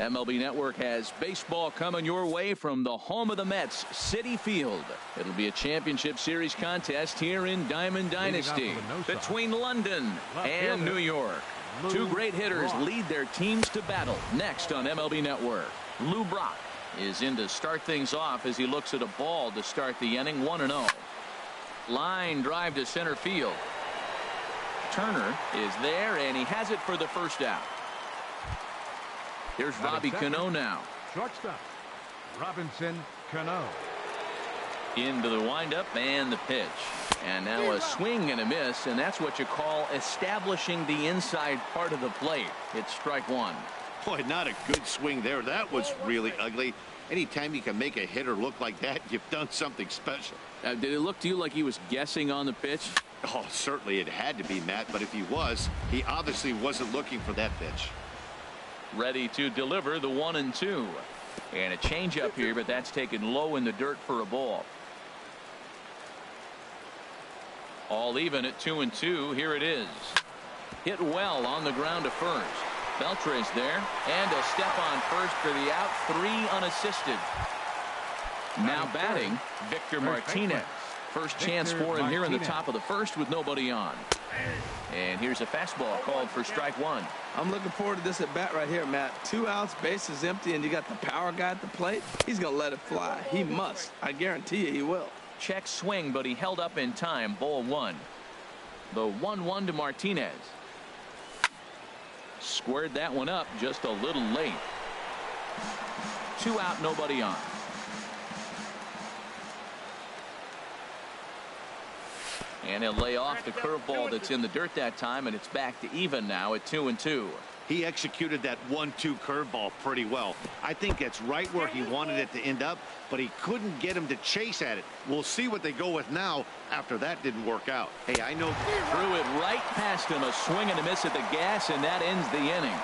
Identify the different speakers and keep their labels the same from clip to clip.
Speaker 1: MLB Network has baseball coming your way from the home of the Mets, Citi Field. It'll be a championship series contest here in Diamond Dynasty between London and New York. Two great hitters lead their teams to battle. Next on MLB Network, Lou Brock is in to start things off as he looks at a ball to start the inning. 1-0. Line drive to center field. Turner is there, and he has it for the first out. Here's Robbie Cano now.
Speaker 2: Shortstop, Robinson Cano.
Speaker 1: Into the windup and the pitch. And now a swing and a miss, and that's what you call establishing the inside part of the plate. It's strike one.
Speaker 3: Boy, not a good swing there. That was really ugly. Anytime you can make a hitter look like that, you've done something special.
Speaker 1: Did it look to you like he was guessing on the pitch?
Speaker 3: Oh, certainly it had to be, Matt, but if he was, he obviously wasn't looking for that pitch.
Speaker 1: Ready to deliver the 1-2. And a changeup here, but that's taken low in the dirt for a ball. All even at 2-2. Here it is. Hit well on the ground to first. Beltre's there, and a step on first for the out. 3 unassisted. Now batting, Victor Martinez. First chance for him here in the top of the first with nobody on. And here's a fastball called for strike one.
Speaker 4: I'm looking forward to this at bat right here, Matt. 2 outs, base is empty, and you got the power guy at the plate. He's going to let it fly. He must. I guarantee you he will.
Speaker 1: Check swing, but he held up in time. Ball one. The 1-1 to Martinez. Squared that one up just a little late. 2 out, nobody on. And he'll lay off the curveball that's in the dirt that time, and it's back to even now at 2-2.
Speaker 3: He executed that 1-2 curveball pretty well. I think that's right where he wanted it to end up, but he couldn't get him to chase at it. We'll see what they go with now after that didn't work out. Hey, I know.
Speaker 1: Threw it right past him. A swing and a miss at the gas, and that ends the inning.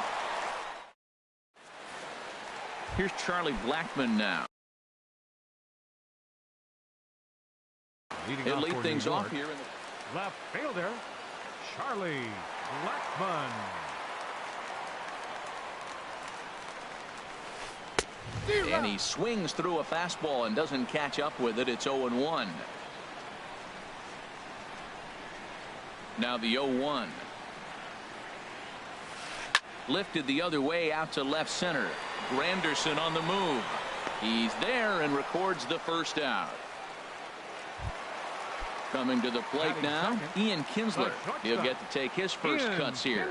Speaker 1: Here's Charlie Blackmon now. He'll lead things off here in the
Speaker 2: left fielder, Charlie Blackmon.
Speaker 1: And he swings through a fastball and doesn't catch up with it. It's 0-1. Now the 0-1. Lifted the other way out to left center. Granderson on the move. He's there and records the first out. Coming to the plate now, Ian Kinsler. He'll get to take his first cuts here.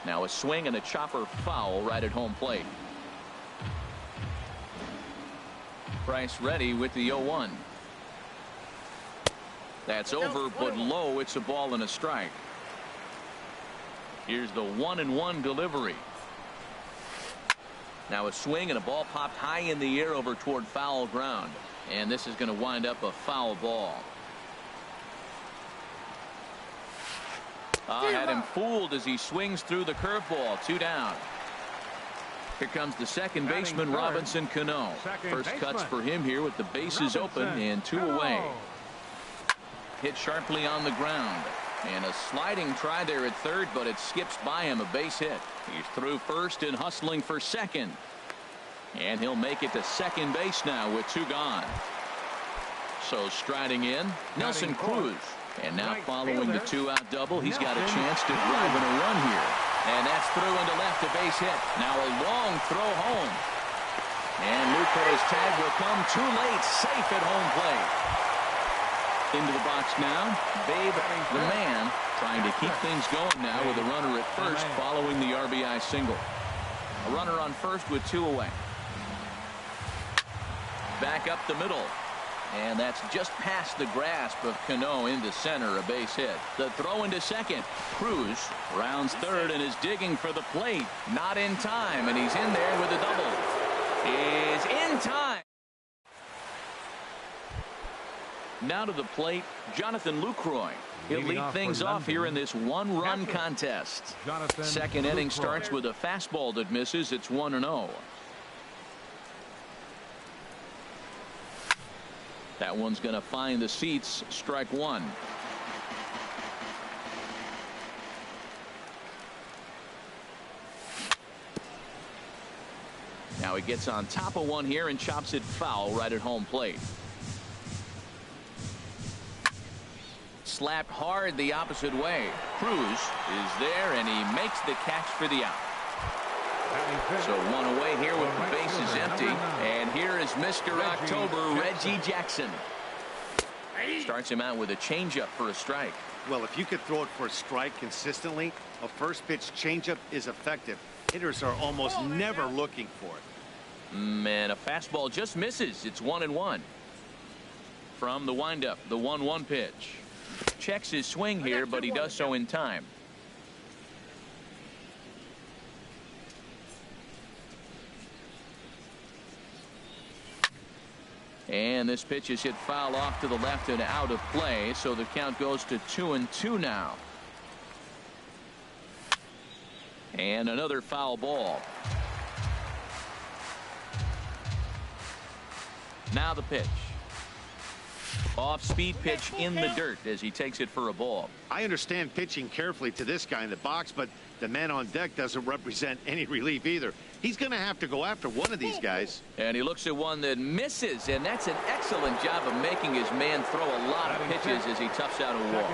Speaker 1: Now a swing and a chopper foul right at home plate. Price ready with the 0-1. That's over, but low. It's a ball and a strike. Here's the 1-1 delivery. Now a swing and a ball popped high in the air over toward foul ground. And this is going to wind up a foul ball. Had him fooled as he swings through the curveball. 2 down. Here comes the second baseman, Robinson Cano. First cuts for him here with the bases open and 2 away. Hit sharply on the ground. And a sliding try there at third, but it skips by him. A base hit. He's through first and hustling for second. And he'll make it to second base now with 2 gone. So striding in, Nelson Cruz. And now following the 2-out double, he's got a chance to drive in a run here. And that's through into left, a base hit. Now a long throw home. And Lucroy's tag will come too late, safe at home plate. Into the box now, Babe the man trying to keep things going now with a runner at first following the RBI single. A runner on first with 2 away. Back up the middle. And that's just past the grasp of Cano into center, a base hit. The throw into second. Cruz rounds third and is digging for the plate. Not in time, and he's in there with a double. Is in time. Now to the plate, Jonathan Lucroy. He'll lead things off here in this 1-run contest. Second inning starts with a fastball that misses. It's 1-0. That one's going to find the seats. Strike one. Now he gets on top of one here and chops it foul right at home plate. Slapped hard the opposite way. Cruz is there, and he makes the catch for the out. So one away here with the bases empty. And here is Mr. October, Reggie Jackson. Starts him out with a changeup for a strike.
Speaker 3: Well, if you could throw it for a strike consistently, a first pitch changeup is effective. Hitters are almost never looking for it.
Speaker 1: And a fastball just misses. It's 1-1. From the windup, the 1-1 pitch. Checks his swing here, but he does so in time. And this pitch is hit foul off to the left and out of play, so the count goes to 2-2 now. And another foul ball. Now the pitch. Off-speed pitch in the dirt as he takes it for a ball.
Speaker 3: I understand pitching carefully to this guy in the box, but the man on deck doesn't represent any relief either. He's going to have to go after one of these guys.
Speaker 1: And he looks at one that misses, and that's an excellent job of making his man throw a lot of pitches as he toughs out a wall.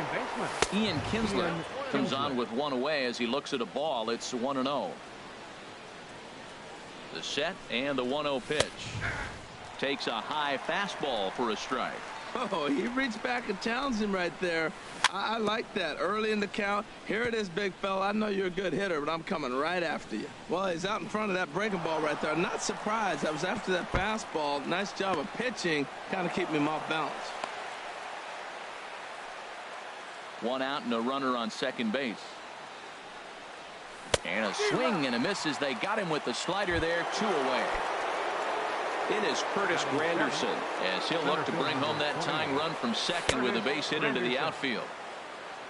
Speaker 1: Ian Kinsler comes on with one away as he looks at a ball. It's 1-0. The set and the 1-0 pitch. Takes a high fastball for a strike.
Speaker 4: Oh, he reached back and challenged him right there. I like that. Early in the count. Here it is, big fella. I know you're a good hitter, but I'm coming right after you. Well, he's out in front of that breaking ball right there. Not surprised. I was after that fastball. Nice job of pitching. Kind of keeping him off balance.
Speaker 1: One out and a runner on second base. And a swing and a miss as they got him with the slider there. 2 away. It is Curtis Granderson as he'll look to bring home that tying run from second with a base hit into the outfield.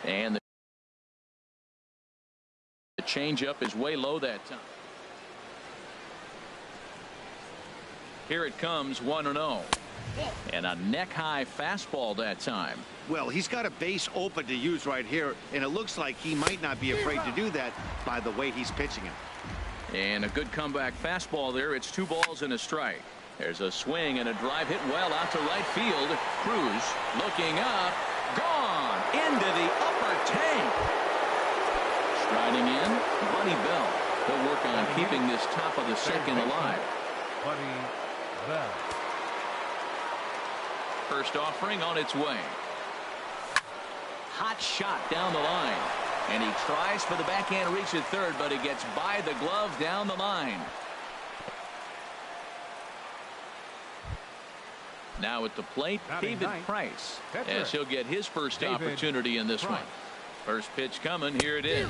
Speaker 1: And the changeup is way low that time. Here it comes, 1-0. And a neck-high fastball that time.
Speaker 3: Well, he's got a base open to use right here, and it looks like he might not be afraid to do that by the way he's pitching it.
Speaker 1: And a good comeback fastball there. It's 2 balls and a strike. There's a swing and a drive hit well out to right field. Cruz looking up. Gone into the upper tank. Striding in, Buddy Bell. He'll work on keeping this top of the second alive.
Speaker 2: Buddy Bell.
Speaker 1: First offering on its way. Hot shot down the line. And he tries for the backhand reach at third, but it gets by the glove down the line. Now at the plate, David Price, as he'll get his first opportunity in this one. First pitch coming. Here it is.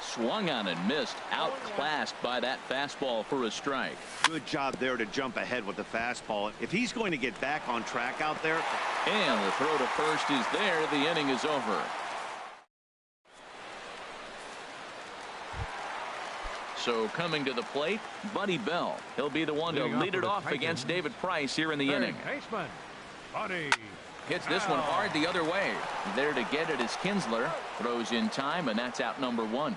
Speaker 1: Swung on and missed. Outclassed by that fastball for a strike.
Speaker 3: Good job there to jump ahead with the fastball. If he's going to get back on track out there.
Speaker 1: And the throw to first is there. The inning is over. So coming to the plate, Buddy Bell. He'll be the one to lead it off against David Price here in the inning.
Speaker 2: Baseman, Buddy
Speaker 1: Hits this one hard the other way. There to get it is Kinsler. Throws in time, and that's out number 1.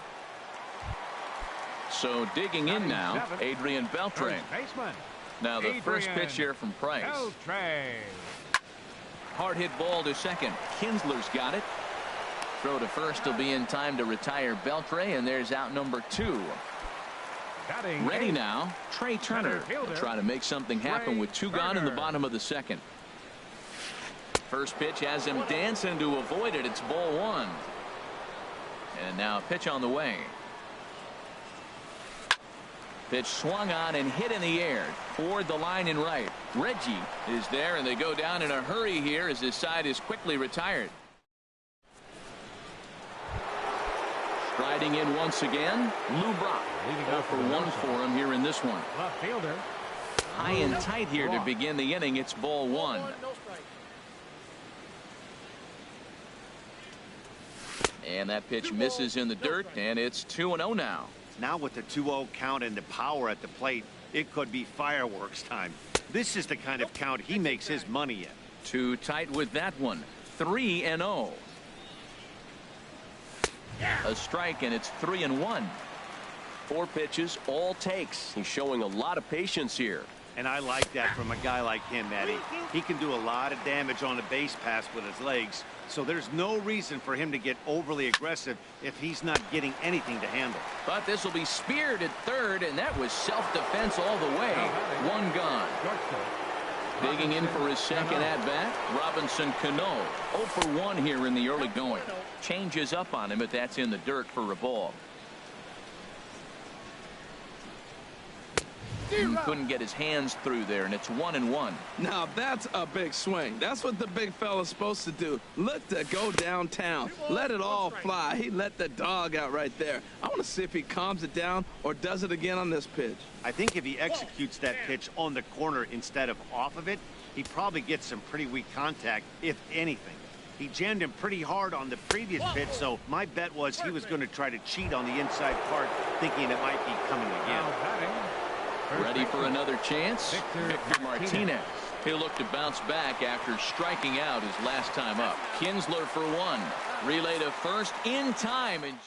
Speaker 1: So digging in now, Adrian Beltre. Now the first pitch here from Price. Hard hit ball to second. Kinsler's got it. Throw to first will be in time to retire Beltre, and there's out number 2. Ready now, Trey Turner. He'll try to make something happen with 2 gone in the bottom of the second. First pitch has him dancing to avoid it. It's ball 1. And now a pitch on the way. Pitch swung on and hit in the air toward the line and right. Reggie is there, and they go down in a hurry here as his side is quickly retired. Striding in once again, Lou Brock. 0 for 1 for him here in this one.
Speaker 2: Left fielder.
Speaker 1: High and tight here to begin the inning. It's ball 1. And that pitch misses in the dirt, and it's 2-0 now.
Speaker 3: Now with the 2-0 count and the power at the plate, it could be fireworks time. This is the kind of count he makes his money in.
Speaker 1: Too tight with that one. 3-0. A strike, and it's 3-1.
Speaker 5: 4 pitches, all takes. He's showing a lot of patience here.
Speaker 3: And I like that from a guy like him, Eddie. He can do a lot of damage on a base pass with his legs, so there's no reason for him to get overly aggressive if he's not getting anything to handle.
Speaker 1: But this will be speared at third, and that was self-defense all the way. 1 gone. Digging in for his second at-bat, Robinson Cano. 0 for 1 here in the early going. Changes up on him, but that's in the dirt for a ball. He couldn't get his hands through there, and it's 1-1.
Speaker 4: Now that's a big swing. That's what the big fella's supposed to do. Look to go downtown. Let it all fly. He let the dog out right there. I want to see if he calms it down or does it again on this pitch.
Speaker 3: I think if he executes that pitch on the corner instead of off of it, he probably gets some pretty weak contact, if anything. He jammed him pretty hard on the previous pitch, so my bet was he was going to try to cheat on the inside part, thinking it might be coming again.
Speaker 1: Ready for another chance? Victor Martinez. He'll look to bounce back after striking out his last time up. Kinsler for 1. Relay to first in time. And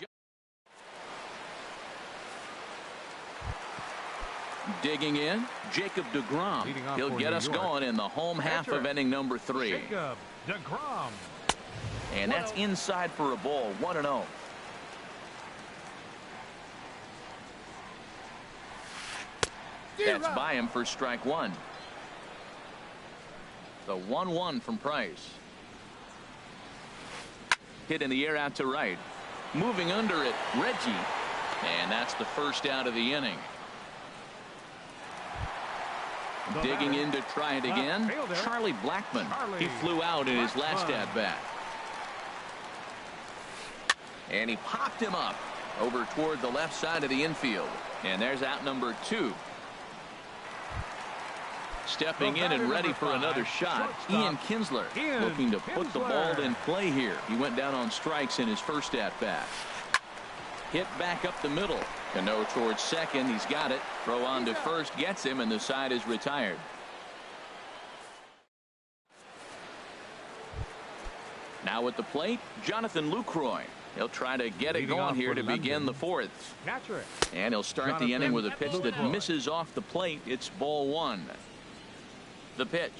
Speaker 1: digging in, Jacob DeGrom. He'll get us going in the home half of inning number 3.
Speaker 2: Jacob DeGrom.
Speaker 1: And that's inside for a ball. 1-0. That's by him for strike 1. The 1-1 from Price. Hit in the air out to right. Moving under it, Reggie. And that's the first out of the inning. Digging in to try it again, Charlie Blackmon. He flew out in his last at-bat. And he popped him up over toward the left side of the infield. And there's out number 2. Stepping in and ready for another shot, Ian Kinsler, looking to put the ball in play here. He went down on strikes in his first at-bat. Hit back up the middle. Cano towards second. He's got it. Throw on to first gets him, and the side is retired. Now at the plate, Jonathan Lucroy. He'll try to get it going here to begin the 4th. And he'll start the inning with a pitch that misses off the plate. It's ball 1. The pitch.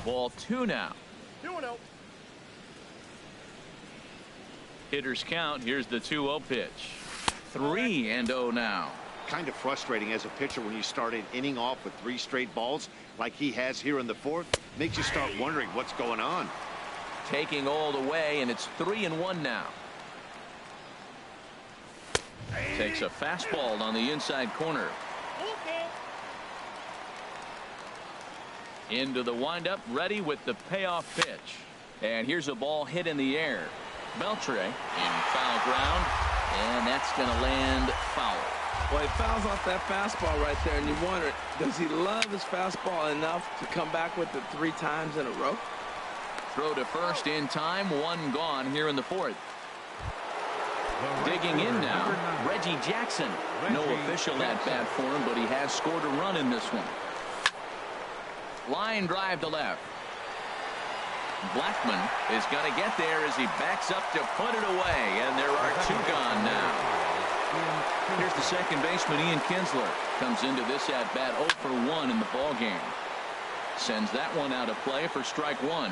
Speaker 1: Ball 2 now.
Speaker 6: 2-0.
Speaker 1: Hitters count. Here's the 2-0 pitch. 3-0 now.
Speaker 3: Kind of frustrating as a pitcher when you start an inning off with 3 straight balls like he has here in the 4th. Makes you start wondering what's going on.
Speaker 1: Taking all the way, and it's 3-1 now. Takes a fastball on the inside corner. Into the windup, ready with the payoff pitch. And here's a ball hit in the air. Beltre in foul ground, and that's going to land foul.
Speaker 4: Well, he fouls off that fastball right there, and you wonder, does he love his fastball enough to come back with it 3 times in a row?
Speaker 1: Throw to first in time. 1 gone here in the 4th. Digging in now, Reggie Jackson. No official at-bat for him, but he has scored a run in this one. Line drive to left. Blackmon is going to get there as he backs up to put it away, and there are 2 gone now. Here's the second baseman, Ian Kinsler. Comes into this at-bat 0 for 1 in the ballgame. Sends that one out of play for strike 1.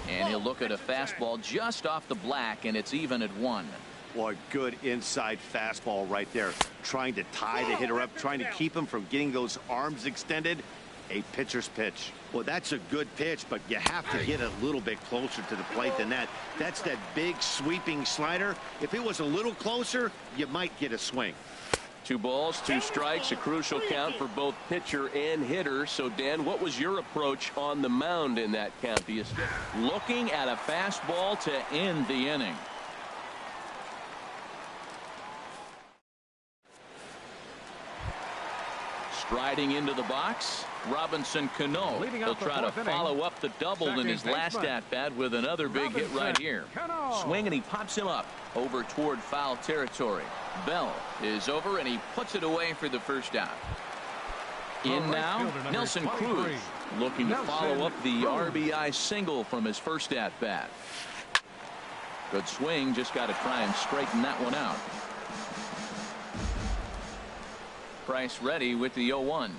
Speaker 1: And he'll look at a fastball just off the black, and it's even at 1.
Speaker 3: Boy, good inside fastball right there. Trying to tie the hitter up, trying to keep him from getting those arms extended. A pitcher's pitch. Well, that's a good pitch, but you have to get a little bit closer to the plate than that. That's that big sweeping slider. If it was a little closer, you might get a swing.
Speaker 5: 2 balls, 2 strikes, a crucial count for both pitcher and hitter. So, Dan, what was your approach on the mound in that count?
Speaker 1: Looking at a fastball to end the inning. Striding into the box, Robinson Cano. He'll try to follow up the double in his last at-bat with another big hit right here. Swing, and he pops him up over toward foul territory. Bell is over, and he puts it away for the first out. In now, Nelson Cruz looking to follow up the RBI single from his first at-bat. Good swing, just got to try and straighten that one out. Price ready with the 0-1.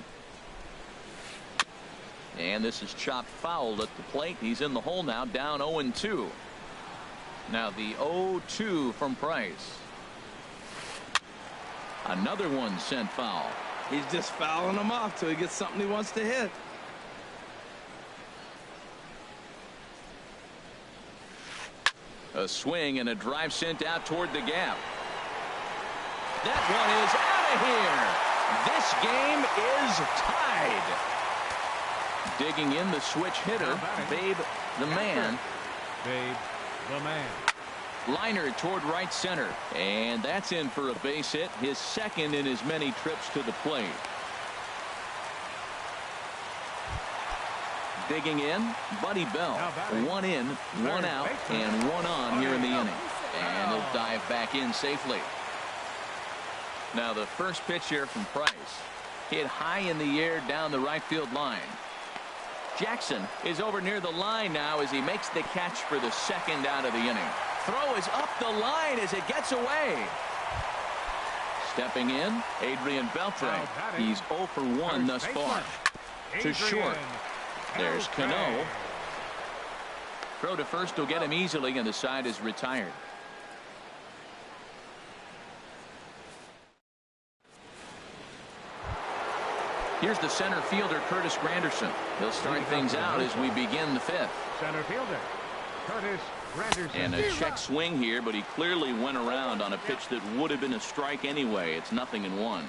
Speaker 1: And this is chopped foul at the plate. He's in the hole now, down 0-2. Now the 0-2 from Price. Another one sent foul.
Speaker 4: He's just fouling them off till he gets something he wants to hit.
Speaker 1: A swing and a drive sent out toward the gap. That one is out of here. This game is tied. Digging in the switch hitter, Babe the man.
Speaker 2: Babe the man.
Speaker 1: Liner toward right center, and that's in for a base hit, his second in as many trips to the plate. Digging in, Buddy Bell. One in, one out, and one on here in the inning. And he'll dive back in safely. Now the first pitch here from Price. Hit high in the air down the right field line. Jackson is over near the line now as he makes the catch for the second out of the inning. Throw is up the line as it gets away. Stepping in, Adrian Beltre. He's 0 for 1 thus far. To short. There's Cano. Throw to first will get him easily, and the side is retired. Here's the center fielder, Curtis Granderson. He'll start things out as we begin the fifth.
Speaker 2: Center fielder, Curtis Granderson.
Speaker 1: And a check swing here, but he clearly went around on a pitch that would have been a strike anyway. It's 0-1.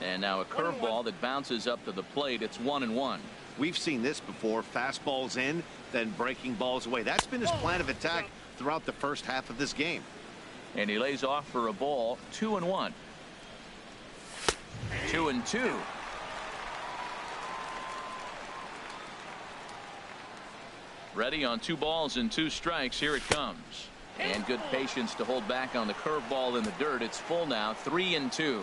Speaker 1: And now a curveball that bounces up to the plate. It's 1-1.
Speaker 3: We've seen this before. Fastballs in, then breaking balls away. That's been his plan of attack throughout the first half of this game.
Speaker 1: And he lays off for a ball. 2-1. 2-2. Ready on 2 balls and 2 strikes. Here it comes. And good patience to hold back on the curveball in the dirt. It's full now. 3-2.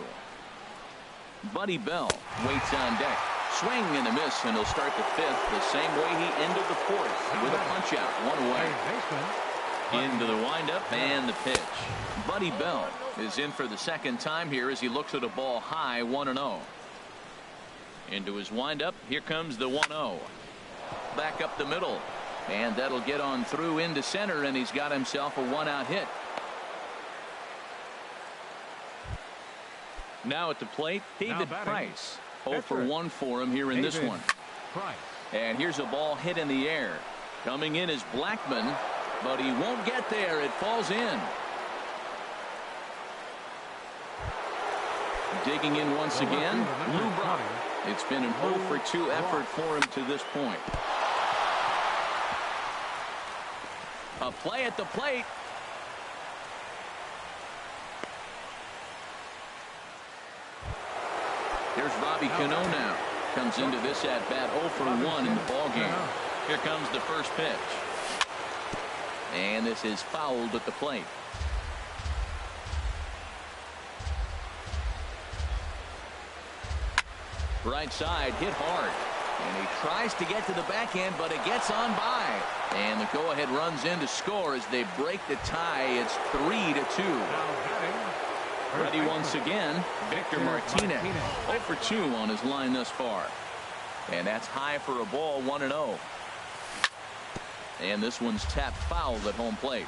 Speaker 1: Buddy Bell waits on deck. Swing and a miss, and he'll start the fifth the same way he ended the fourth with a punch out. 1 away. Into the windup and the pitch. Buddy Bell is in for the second time here as he looks at a ball high. 1-0. Into his windup. Here comes the 1-0. Back up the middle. And that'll get on through into center, and he's got himself a 1-out hit. Now at the plate, David Price. 0 for 1 for him here in this one. And here's a ball hit in the air. Coming in is Blackman, but he won't get there. It falls in. Digging in once again, Lou Brock. It's been an 0 for 2 effort for him to this point. A play at the plate. Here's Robbie Cano now. Comes into this at bat 0 for 1 in the ball game. Here comes the first pitch. And this is fouled at the plate. Right side hit hard. And he tries to get to the backhand, but it gets on by. And the go-ahead runs in to score as they break the tie. It's 3-2. Ready once again, Victor Martinez. 0 for 2 on his line thus far. And that's high for a ball. 1-0. And this one's tapped foul at home plate.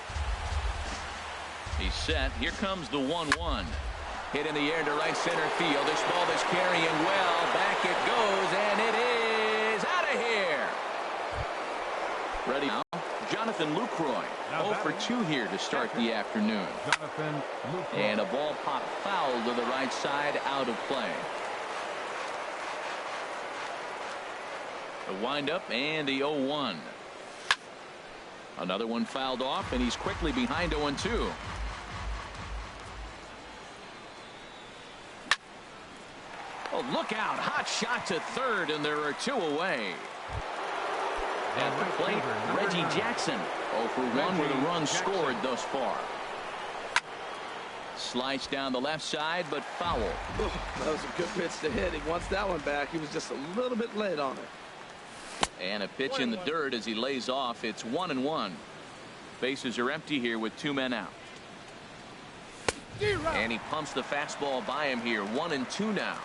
Speaker 1: He's set. Here comes the 1-1. Hit in the air to right center field. This ball is carrying well. Back it goes, and it is out of here. Ready now, Jonathan Lucroy. 0 for 2 here to start the afternoon. And a ball popped foul to the right side, out of play. The windup and the 0-1. Another one fouled off, and he's quickly behind 0-2. Oh, look out. Hot shot to third, and there are 2 away. At the plate, Reggie Jackson. 0 for 1 with a run scored thus far. Slice down the left side, but foul.
Speaker 4: That was a good pitch to hit. He wants that one back. He was just a little bit late on it.
Speaker 1: And a pitch in the dirt as he lays off. It's 1-1. Bases are empty here with 2 men out. And he pumps the fastball by him here. 1-2 now.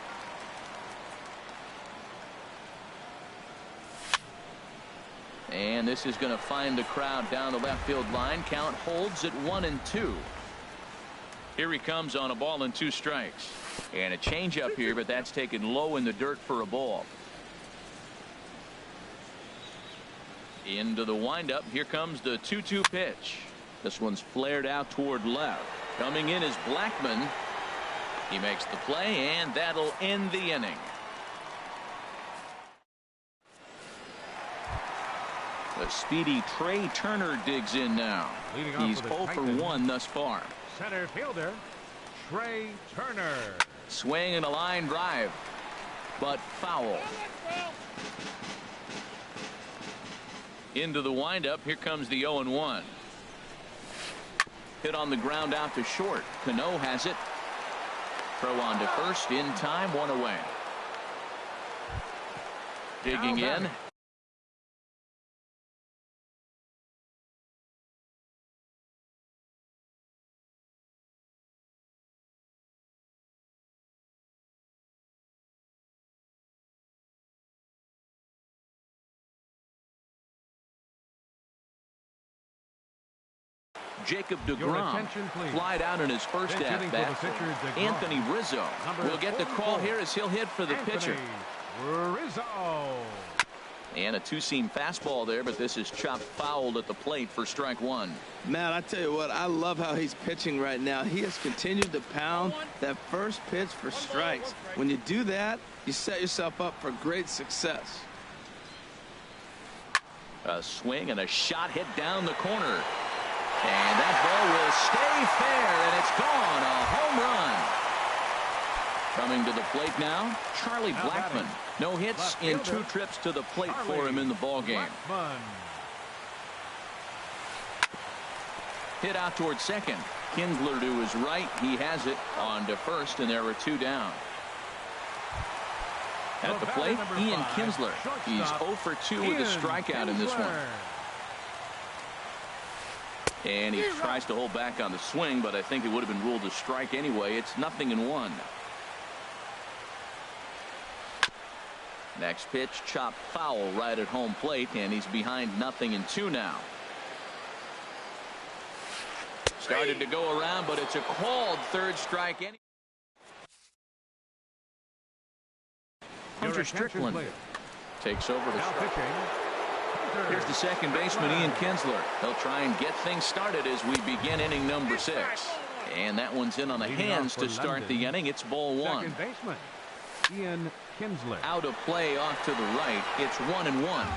Speaker 1: And this is going to find the crowd down the left field line. Count holds at 1-2. Here he comes on a ball and 2 strikes. And a changeup here, but that's taken low in the dirt for a ball. Into the windup. Here comes the 2-2 pitch. This one's flared out toward left. Coming in is Blackman. He makes the play, and that'll end the inning. The speedy Trey Turner digs in now. He's 0 for 1 thus far.
Speaker 2: Center fielder, Trey Turner.
Speaker 1: Swing and a line drive, but foul. Into the windup. Here comes the 0-1. Hit on the ground out to short. Cano has it. Throw on to first in time. 1 away. Digging in. Jacob DeGrom flied out in his first at-bat. Anthony Rizzo will get the call here as he'll hit for the pitcher.
Speaker 2: Rizzo.
Speaker 1: And a 2-seam fastball there, but this is chopped fouled at the plate for strike 1.
Speaker 4: Man, I tell you what, I love how he's pitching right now. He has continued to pound that first pitch for strikes. When you do that, you set yourself up for great success.
Speaker 1: A swing and a shot hit down the corner. And that ball will stay fair, and it's gone. A home run. Coming to the plate now, Charlie Blackman. No hits in 2 trips to the plate for him in the ballgame. Hit out towards second. Kinsler to his right. He has it on to first, and there are 2 down. At the plate, Ian Kinsler. He's 0 for 2 with a strikeout in this one. And he tries to hold back on the swing, but I think it would have been ruled a strike anyway. It's 0-1. Next pitch, chopped foul right at home plate, and he's behind 0-2 now. Started to go around, but it's a called third strike. Hunter Strickland takes over to strike. Here's the second baseman, Ian Kinsler. They'll try and get things started as we begin inning number 6. And that one's in on the hands to start the inning. It's ball 1.
Speaker 2: Second baseman, Ian Kinsler.
Speaker 1: Out of play off to the right. It's 1-1.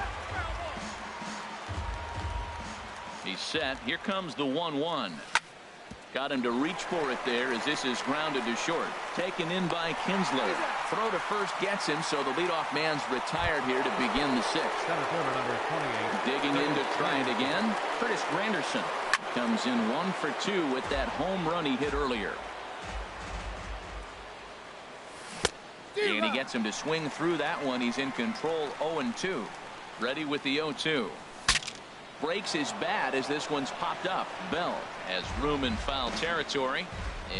Speaker 1: He's set. Here comes the 1-1. Got him to reach for it there as this is grounded to short. Taken in by Kinsler. Throw to first gets him, so the leadoff man's retired here to begin the 6th. Digging in to try it again. Curtis Granderson comes in 1 for 2 with that home run he hit earlier. And he gets him to swing through that one. He's in control. 0-2. Ready with the 0-2. Breaks his bat as this one's popped up. Bell has room in foul territory,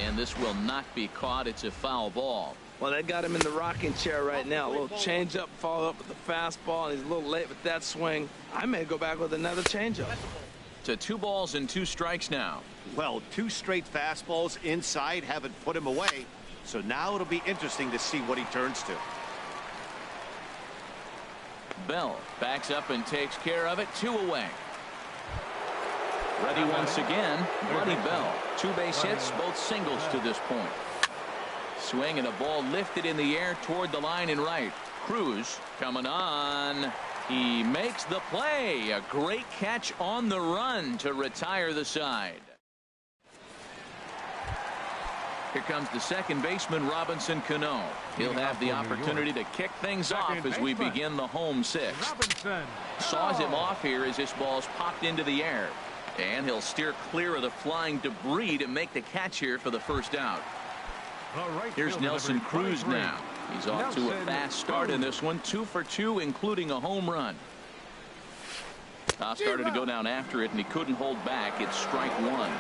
Speaker 1: and this will not be caught. It's a foul ball.
Speaker 4: Well, they got him in the rocking chair right now. A little changeup, follow up with the fastball, and he's a little late with that swing. I may go back with another changeup.
Speaker 1: To 2 balls and 2 strikes now.
Speaker 3: Well, 2 straight fastballs inside haven't put him away, so now it'll be interesting to see what he turns to.
Speaker 1: Bell backs up and takes care of it. 2 away. Ready once again, Buddy Bell. 2 base hits, both singles to this point. Swing and a ball lifted in the air toward the line and right. Cruz coming on. He makes the play. A great catch on the run to retire the side. Here comes the second baseman, Robinson Cano. He'll have the opportunity to kick things off as we begin the home 6th. Saws him off here as this ball's popped into the air. And he'll steer clear of the flying debris to make the catch here for the first out. Here's Nelson Cruz now. He's off to a fast start in this one. 2 for 2, including a home run. Started to go down after it, and he couldn't hold back. It's strike one.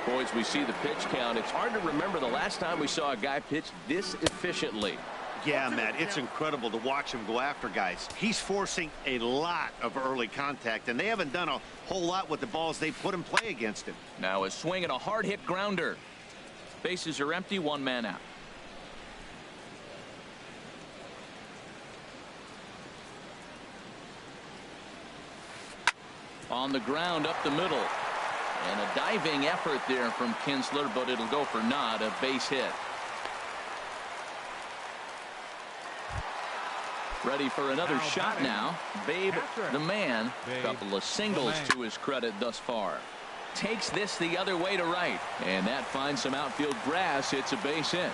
Speaker 1: Boys, we see the pitch count. It's hard to remember the last time we saw a guy pitch this efficiently.
Speaker 3: Yeah, Matt, it's incredible to watch him go after guys. He's forcing a lot of early contact, and they haven't done a whole lot with the balls they put in play against him.
Speaker 1: Now a swing and a hard hit grounder. Bases are empty, 1 man out. On the ground up the middle. And a diving effort there from Kinsler, but it'll go for naught, a base hit. Ready for another shot now. Babe the man. Couple of singles to his credit thus far. Takes this the other way to right. And that finds some outfield grass. It's a base hit.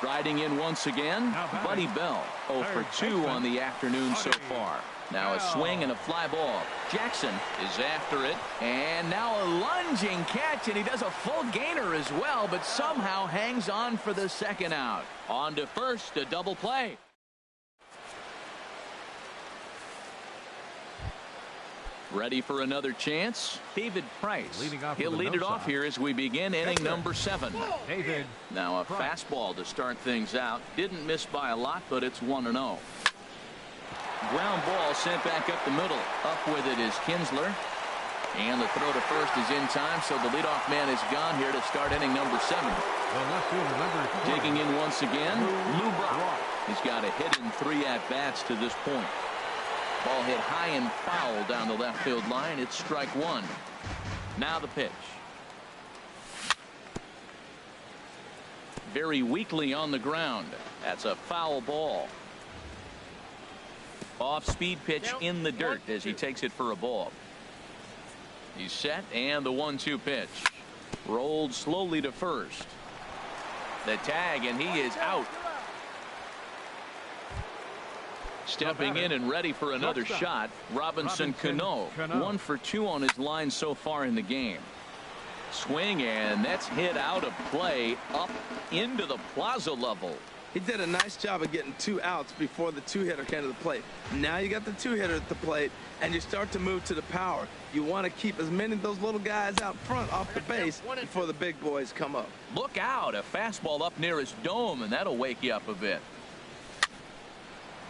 Speaker 1: Riding in once again, Buddy Bell. 0 for 2 on the afternoon so far. Now a swing and a fly ball. Jackson is after it. And now a lunging catch, and he does a full gainer as well, but somehow hangs on for the second out. On to first, a double play. Ready for another chance? David Price. He'll lead it off here as we begin inning number 7.
Speaker 2: David.
Speaker 1: Now a fastball to start things out. Didn't miss by a lot, but it's 1-0. Ground ball sent back up the middle. Up with it is Kinsler. And the throw to first is in time, so the leadoff man is gone here to start inning number 7. Digging in once again, Lou Brock. He's got a hit in 3 at-bats to this point. Ball hit high and foul down the left field line. It's strike one. Now the pitch. Very weakly on the ground. That's a foul ball. Off-speed pitch in the dirt as he takes it for a ball. He's set, and the 1-2 pitch. Rolled slowly to first. The tag, and he is out. Stepping in and ready for another shot, Robinson Cano. 1 for 2 on his line so far in the game. Swing, and that's hit out of play up into the plaza level.
Speaker 4: He did a nice job of getting 2 outs before the 2-hitter came to the plate. Now you got the 2-hitter at the plate, and you start to move to the power. You want to keep as many of those little guys out front off the base before the big boys come up.
Speaker 1: Look out, a fastball up near his dome, and that'll wake you up a bit.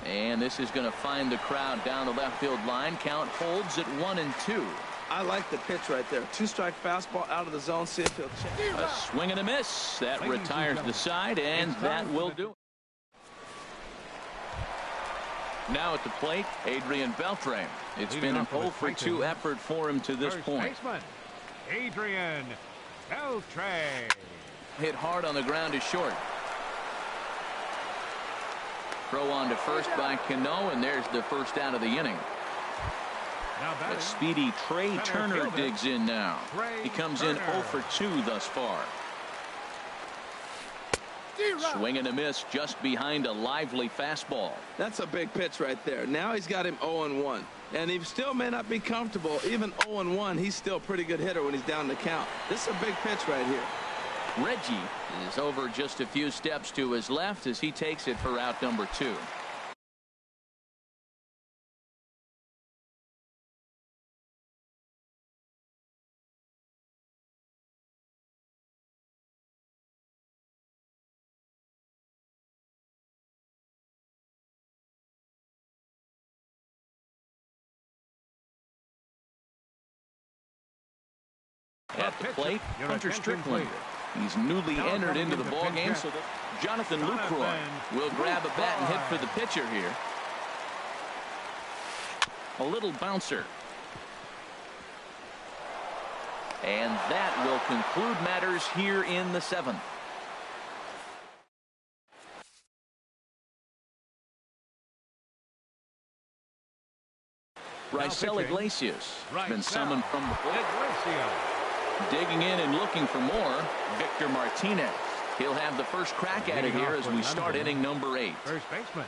Speaker 1: And this is going to find the crowd down the left field line. Count holds at 1-2.
Speaker 4: I like the pitch right there. 2-strike fastball out of the zone. See if he'll check.
Speaker 1: A swing and a miss. That retires the side, and that will do it. Now at the plate, Adrian Beltre. It's been an 0 for 2 effort for him to this point.
Speaker 2: Adrian Beltre.
Speaker 1: Hit hard on the ground is short. Throw on to first by Cano, and there's the first out of the inning. A speedy Trey Turner digs in now. He comes in 0 for 2 thus far. Swing and a miss just behind a lively fastball.
Speaker 4: That's a big pitch right there. Now he's got him 0-1. And he still may not be comfortable. Even 0-1, he's still a pretty good hitter when he's down the count. This is a big pitch right here.
Speaker 1: Reggie is over just a few steps to his left as he takes it for out number 2. At the plate, Hunter Strickland. He's newly entered into the ballgame, so that Jonathan Lucroy will grab a bat and hit for the pitcher here. A little bouncer. And that will conclude matters here in the 7th. Raisel Iglesias has been summoned from the bullpen. Digging in and looking for more, Victor Martinez. He'll have the first crack at it here as we start inning number 8.
Speaker 2: First baseman.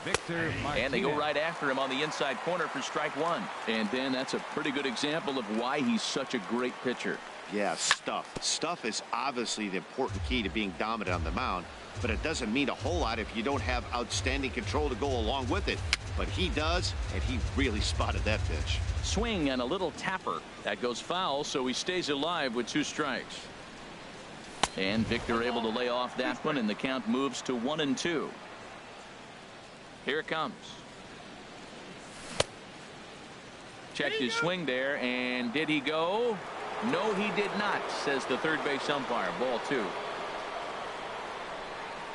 Speaker 2: Victor
Speaker 1: And they go
Speaker 2: Martinez.
Speaker 1: right after him on the inside corner for strike one. And Dan, that's a pretty good example of why he's such a great pitcher.
Speaker 3: Yeah, stuff. Stuff is obviously the important key to being dominant on the mound, but it doesn't mean a whole lot if you don't have outstanding control to go along with it. But he does, and he really spotted that pitch.
Speaker 1: Swing and a little tapper. That goes foul, so he stays alive with 2 strikes. And Victor able to lay off that one, and the count moves to 1-2. Here it comes. Checked his swing there, and did he go? No, he did not, says the third base umpire. Ball 2.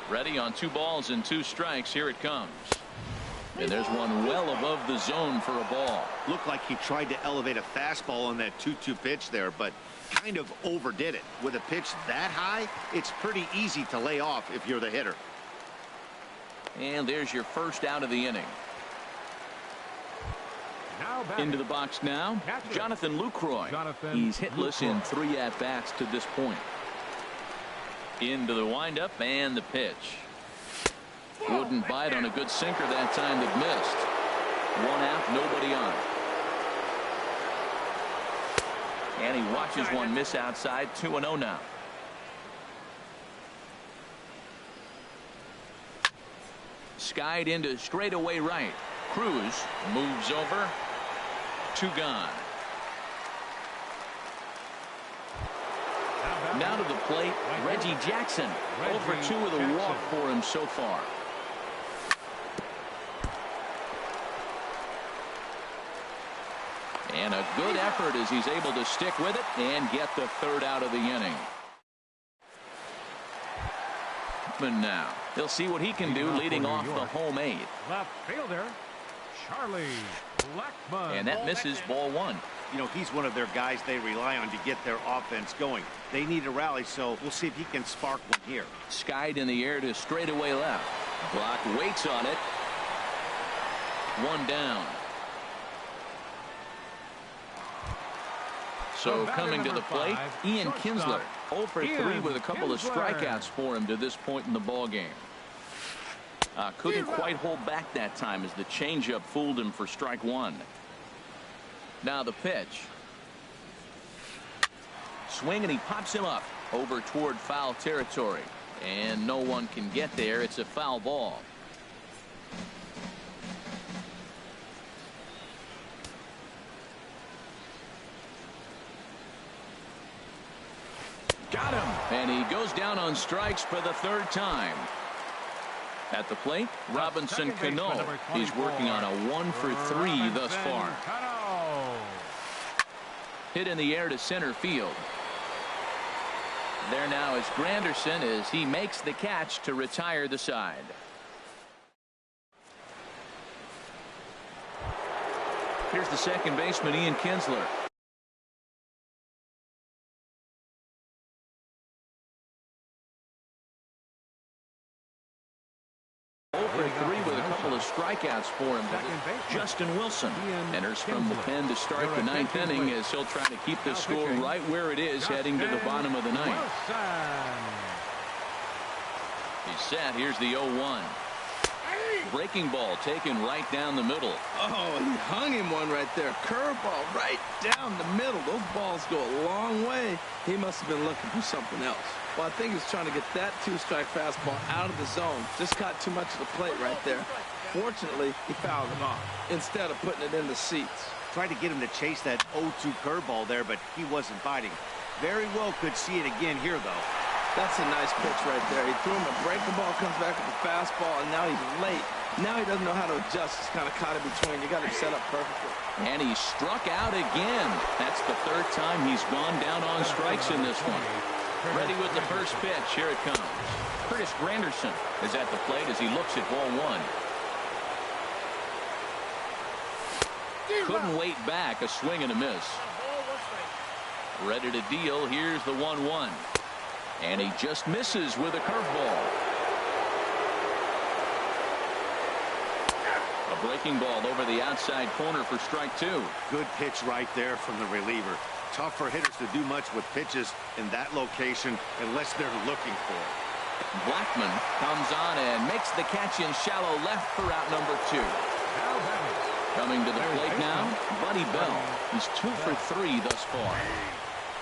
Speaker 1: Ready on 2 balls and 2 strikes. Here it comes. And there's one well above the zone for a ball.
Speaker 3: Looked like he tried to elevate a fastball on that 2-2 pitch there, but kind of overdid it. With a pitch that high, it's pretty easy to lay off if you're the hitter.
Speaker 1: And there's your first out of the inning.
Speaker 2: Now
Speaker 1: Into the box now, Jonathan Lucroy. He's hitless in 3 at-bats to this point. Into the windup and the pitch. Wouldn't bite on a good sinker that time that missed. 1 out, nobody on. And he watches one miss outside. 2-0 now. Skied into straightaway right. Cruz moves over. 2 gone. Now to the plate, Reggie Jackson. 0 for 2 with a walk for him so far. And a good effort as he's able to stick with it and get the 3rd out of the inning. Now he'll see what he can do leading off the home 8th.
Speaker 2: left fielder Charlie Blackmon.
Speaker 1: And that misses. Ball 1.
Speaker 3: You know, he's one of their guys they rely on to get their offense going. They need a rally, so we'll see if he can spark one here.
Speaker 1: Skied in the air to straightaway left. Block waits on it. 1 down. So coming to the plate, Ian Kinsler. 0 for 3 with a couple of strikeouts for him to this point in the ball game. Couldn't quite hold back that time as the changeup fooled him for strike 1. Now the pitch. Swing, and he pops him up over toward foul territory. And no one can get there. It's a foul ball. Got him. And he goes down on strikes for the 3rd time. At the plate, Robinson Cano. He's working on a 1 for 3 thus far. Hit in the air to center field. There now is Granderson as he makes the catch to retire the side. Here's the second baseman, Ian Kinsler. 0 for 3 with a couple of strikeouts for him. Justin Wilson enters from the pen to start the 9th inning as he'll try to keep the score right where it is heading to the bottom of the 9th. He's set. Here's the 0-1. Breaking ball taken right down the middle.
Speaker 4: Oh, he hung him one right there. Curveball right down the middle. Those balls go a long way. He must have been looking for something else. Well, I think he's trying to get that 2-strike fastball out of the zone. Just caught too much of the plate right there. Fortunately, he fouled him off instead of putting it in the seats.
Speaker 3: Tried to get him to chase that 0-2 curveball there, but he wasn't biting. Very well could see it again here, though.
Speaker 4: That's a nice pitch right there. He threw him a breaking ball, comes back with a fastball, and now he's late. Now he doesn't know how to adjust. He's kind of caught in between. You got him set up perfectly.
Speaker 1: And he struck out again. That's the 3rd time he's gone down on strikes in this one. Ready with the first pitch. Here it comes. Curtis Granderson is at the plate as he looks at ball 1. Couldn't wait back. A swing and a miss. Ready to deal. Here's the 1-1. And he just misses with a curveball. A breaking ball over the outside corner for strike 2.
Speaker 3: Good pitch right there from the reliever. Tough for hitters to do much with pitches in that location unless they're looking for it.
Speaker 1: Blackman comes on and makes the catch in shallow left for out number 2.
Speaker 2: Now batting.
Speaker 1: Coming to the plate now, Buddy Bell. He's 2 for 3 thus far.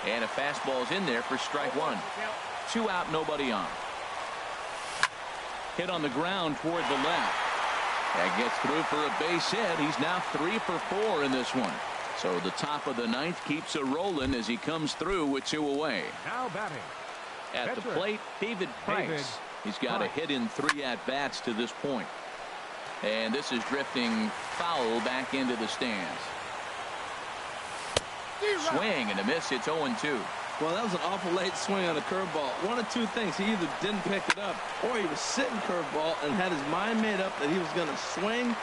Speaker 1: And a fastball's in there for strike 1. 2 out, nobody on. Hit on the ground toward the left. That gets through for a base hit. He's now 3 for 4 in this one. So the top of the ninth keeps it rolling as he comes through with 2 away.
Speaker 2: Now batting.
Speaker 1: At the plate, David Price. He's got a hit in 3 at-bats to this point. And this is drifting foul back into the stands. Swing and a miss. It's 0-2.
Speaker 4: Well, that was an awful late swing on a curveball. One of 2 things. He either didn't pick it up or he was sitting curveball and had his mind made up that he was going to swing.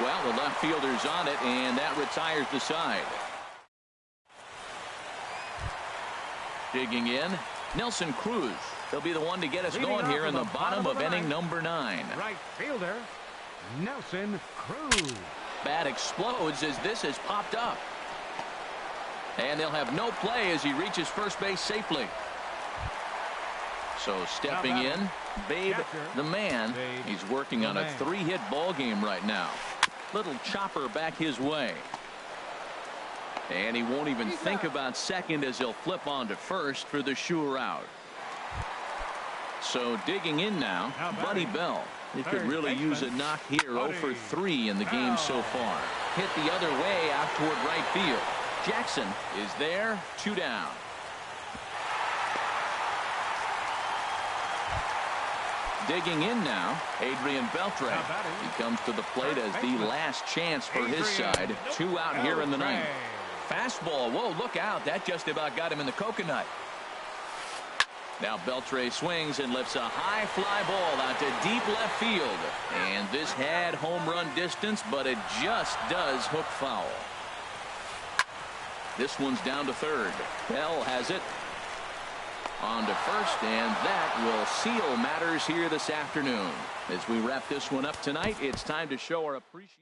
Speaker 1: Well, the left fielder's on it, and that retires the side. Digging in, Nelson Cruz. He'll be the one to get us going here in the bottom of inning number 9.
Speaker 2: Right fielder, Nelson Cruz.
Speaker 1: Bat explodes as this has popped up. And they'll have no play as he reaches first base safely. So stepping in, Babe the man. He's working on a 3-hit ball game right now. Little chopper back his way. And he won't even think about second as he'll flip on to first for the sure out. So digging in now, Buddy Bell. He could really use a knock here. 0 for 3 in the game so far. Hit the other way out toward right field. Jackson is there, 2 down. Digging in now, Adrian Beltre. He comes to the plate as the last chance for his side. 2 out here in the ninth. Fastball. Whoa, look out. That just about got him in the coconut. Now Beltre swings and lifts a high fly ball out to deep left field. And this had home run distance, but it just does hook foul. This one's down to third. Bell has it. On to first, and that will seal matters here this afternoon. As we wrap this one up tonight, it's time to show our appreciation.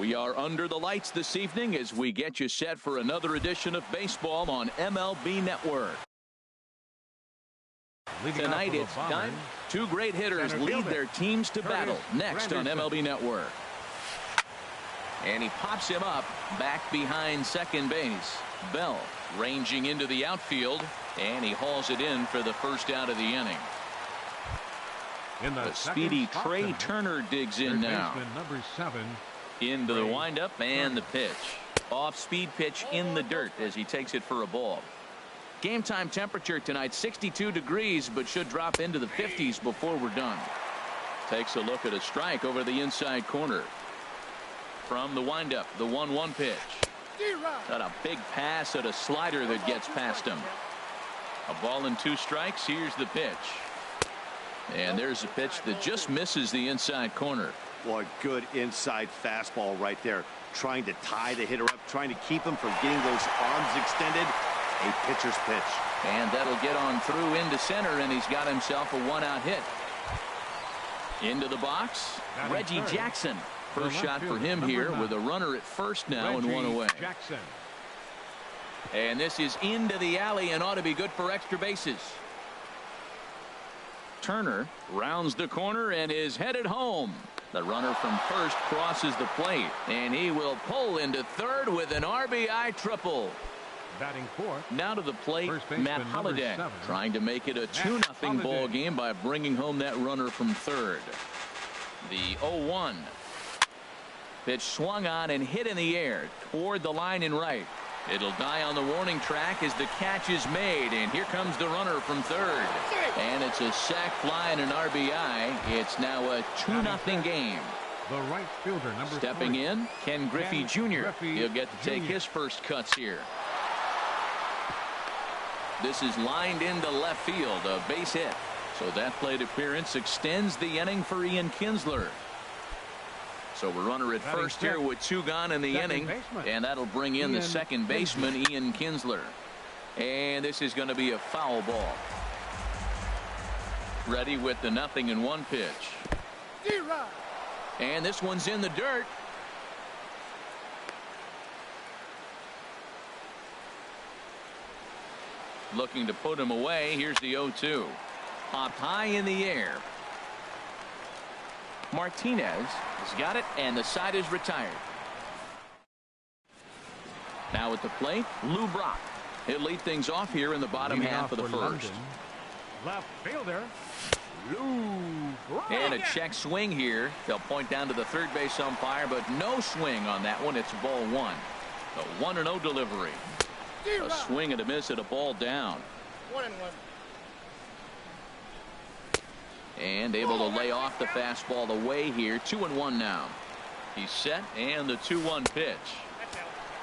Speaker 1: We are under the lights this evening as we get you set for another edition of baseball on MLB Network. Tonight it's time. Two great hitters lead their teams to battle next on MLB Network. And he pops him up back behind second base. Bell ranging into the outfield, and he hauls it in for the first out of the inning. The speedy Trey Turner digs in now.
Speaker 2: Number 7.
Speaker 1: Into the windup and the pitch. Off-speed pitch in the dirt as he takes it for a ball. Game time temperature tonight 62 degrees, but should drop into the 50s before we're done. Takes a look at a strike over the inside corner. From the windup, the 1-1 pitch. Got a big pass at a slider that gets past him. A ball and 2 strikes. Here's the pitch. And there's a pitch that just misses the inside corner.
Speaker 3: Well, a good inside fastball right there. Trying to tie the hitter up, trying to keep him from getting those arms extended. A pitcher's pitch.
Speaker 1: And that'll get on through into center, and he's got himself a 1-out hit. Into the box, Reggie Jackson. First shot for him here with a runner at first now and 1 away. And this is into the alley and ought to be good for extra bases. Turner rounds the corner and is headed home. The runner from first crosses the plate, and he will pull into third with an RBI triple.
Speaker 2: Batting fourth.
Speaker 1: Now to the plate, Matt Holliday, trying to make it a 2-0 ball game by bringing home that runner from third. The 0-1. Pitch swung on and hit in the air toward the line and right. It'll die on the warning track as the catch is made, and here comes the runner from third. And it's a sac fly and an RBI. It's now a 2-0 game.
Speaker 2: The right fielder, number
Speaker 1: Stepping
Speaker 2: 3.
Speaker 1: in, Ken Griffey Jr. He'll get to take his first cuts here. This is lined into left field, a base hit. So that plate appearance extends the inning for Ian Kinsler. So we're runner at first here with 2 gone in the inning, and that'll bring in the second baseman, Ian Kinsler. And this is going to be a foul ball. Ready with the 0-1 pitch. And this one's in the dirt. Looking to put him away. Here's the 0-2. Popped high in the air. Martinez has got it, and the side is retired. Now at the plate, Lou Brock. He'll lead things off here in the bottom half of the first.
Speaker 2: Left fielder, Lou Brock.
Speaker 1: And a check swing here. They'll point down to the third base umpire, but no swing on that one. It's ball 1. A 1-0 delivery. A swing and a miss at a ball down.
Speaker 6: 1-1.
Speaker 1: And able to lay off the fastball away here. 2-1 now. He's set, and the 2-1 pitch.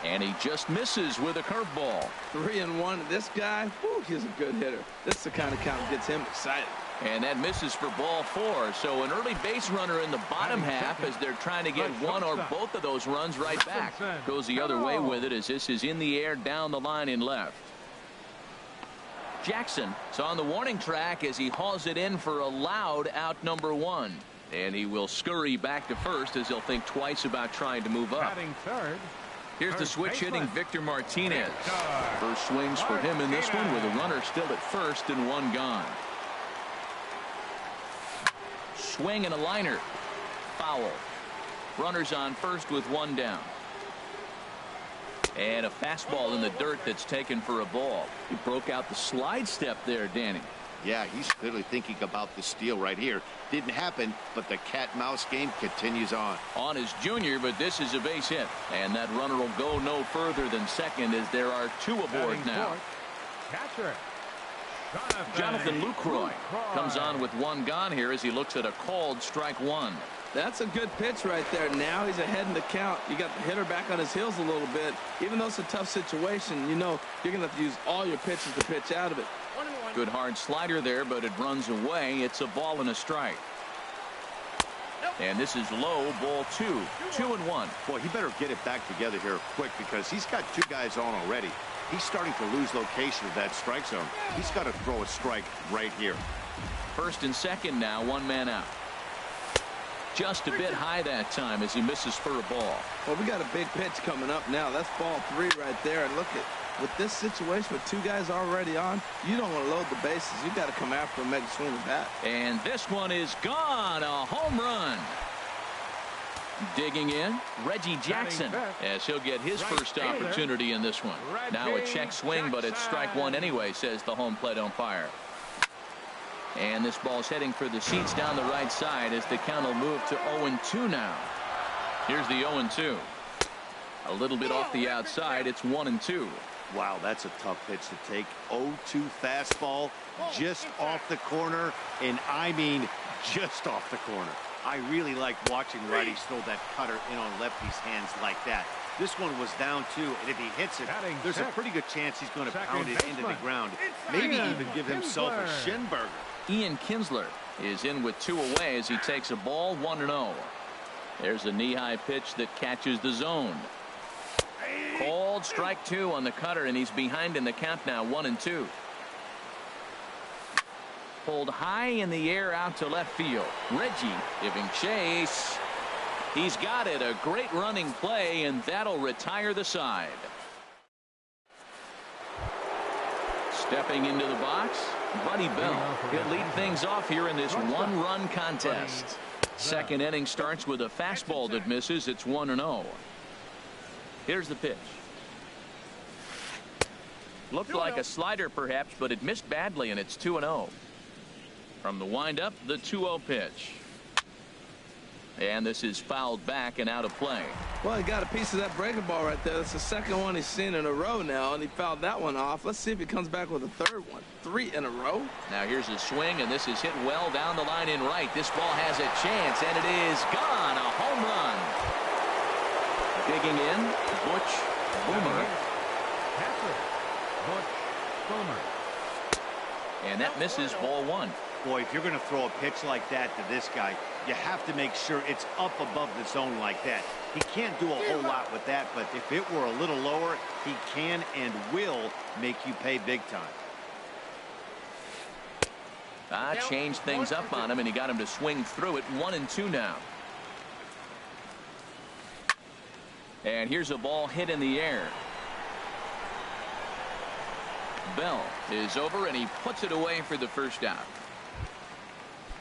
Speaker 1: And he just misses with a curveball.
Speaker 4: 3-1. This guy, whew, he's a good hitter. This is the kind of count that gets him excited.
Speaker 1: And that misses for ball 4. So an early base runner in the bottom half as they're trying to get one or both of those runs right back. Goes the other way with it as this is in the air down the line in left. Jackson is on the warning track as he hauls it in for a loud out number 1. And he will scurry back to first as he'll think twice about trying to move up.
Speaker 2: Batting third.
Speaker 1: Here's the switch hitting Victor Martinez. First swings for him in this one with a runner still at first and 1 gone. Swing and a liner. Foul. Runners on first with 1 down. And a fastball in the dirt that's taken for a ball. He broke out the slide step there, Danny.
Speaker 3: Yeah, he's clearly thinking about the steal right here. Didn't happen, but the cat-mouse game continues on.
Speaker 1: On his junior, but this is a base hit. And that runner will go no further than second as there are 2 aboard now.
Speaker 2: Catcher.
Speaker 1: Jonathan Lucroy comes on with 1 gone here as he looks at a called strike 1.
Speaker 4: That's a good pitch right there. Now he's ahead in the count. You got the hitter back on his heels a little bit. Even though it's a tough situation, you know you're going to have to use all your pitches to pitch out of it.
Speaker 6: 1-1.
Speaker 1: Good hard slider there, but it runs away. It's a ball and a strike. And this is low, ball 2. 2-1.
Speaker 3: Boy, he better get it back together here quick because he's got 2 guys on already. He's starting to lose location of that strike zone. He's got to throw a strike right here.
Speaker 1: First and second now, 1 man out. just a bit high that time as he misses for a ball.
Speaker 4: Well, we got a big pitch coming up now. That's ball 3 right there. And look at, with this situation with 2 guys already on, you don't want to load the bases. You got to come after him, make a swing of bat.
Speaker 1: And this one is gone. A home run. Digging in, Reggie Jackson, as he'll get his first opportunity in this one. Now a check swing, but it's strike 1 anyway, says the home plate umpire. And this ball's heading for the seats down the right side as the count will move to 0-2 now. Here's the 0-2. A little bit off the outside. It's 1-2.
Speaker 3: Wow, that's a tough pitch to take. 0-2 fastball just off the corner, and I mean just off the corner. I really like watching righties throw that cutter in on lefties' hands like that. This one was down 2, and if he hits it, there's a pretty good chance he's going to pound it into the ground. Maybe even give himself a shin burger.
Speaker 1: Ian Kinsler is in with 2 away as he takes a ball 1-0. There's a knee-high pitch that catches the zone. Called strike 2 on the cutter, and he's behind in the count now, 1-2. Pulled high in the air out to left field. Reggie giving chase. He's got it. A great running play, and that'll retire the side. Stepping into the box, Buddy Bell. He'll lead things off here in this 1-run contest. Second inning starts with a fastball that misses. It's 1-0. Here's the pitch. Looked like a slider perhaps, but it missed badly, and it's 2-0. From the windup, the 2-0 pitch. And this is fouled back and out of play.
Speaker 4: Well, he got a piece of that breaking ball right there. That's the second one he's seen in a row now, and he fouled that one off. Let's see if he comes back with a third one. 3 in a row.
Speaker 1: Now here's a swing, and this is hit well down the line in right. This ball has a chance, and it is gone. A home run. Digging in, Butch Boomer.
Speaker 2: Butch Boomer.
Speaker 1: And that misses ball 1.
Speaker 3: Boy, if you're going to throw a pitch like that to this guy, you have to make sure it's up above the zone like that. He can't do a whole lot with that, but if it were a little lower, he can and will make you pay big time.
Speaker 1: Changed things up on him, and he got him to swing through it. 1-2 now. And here's a ball hit in the air. Bell is over, and he puts it away for the first out.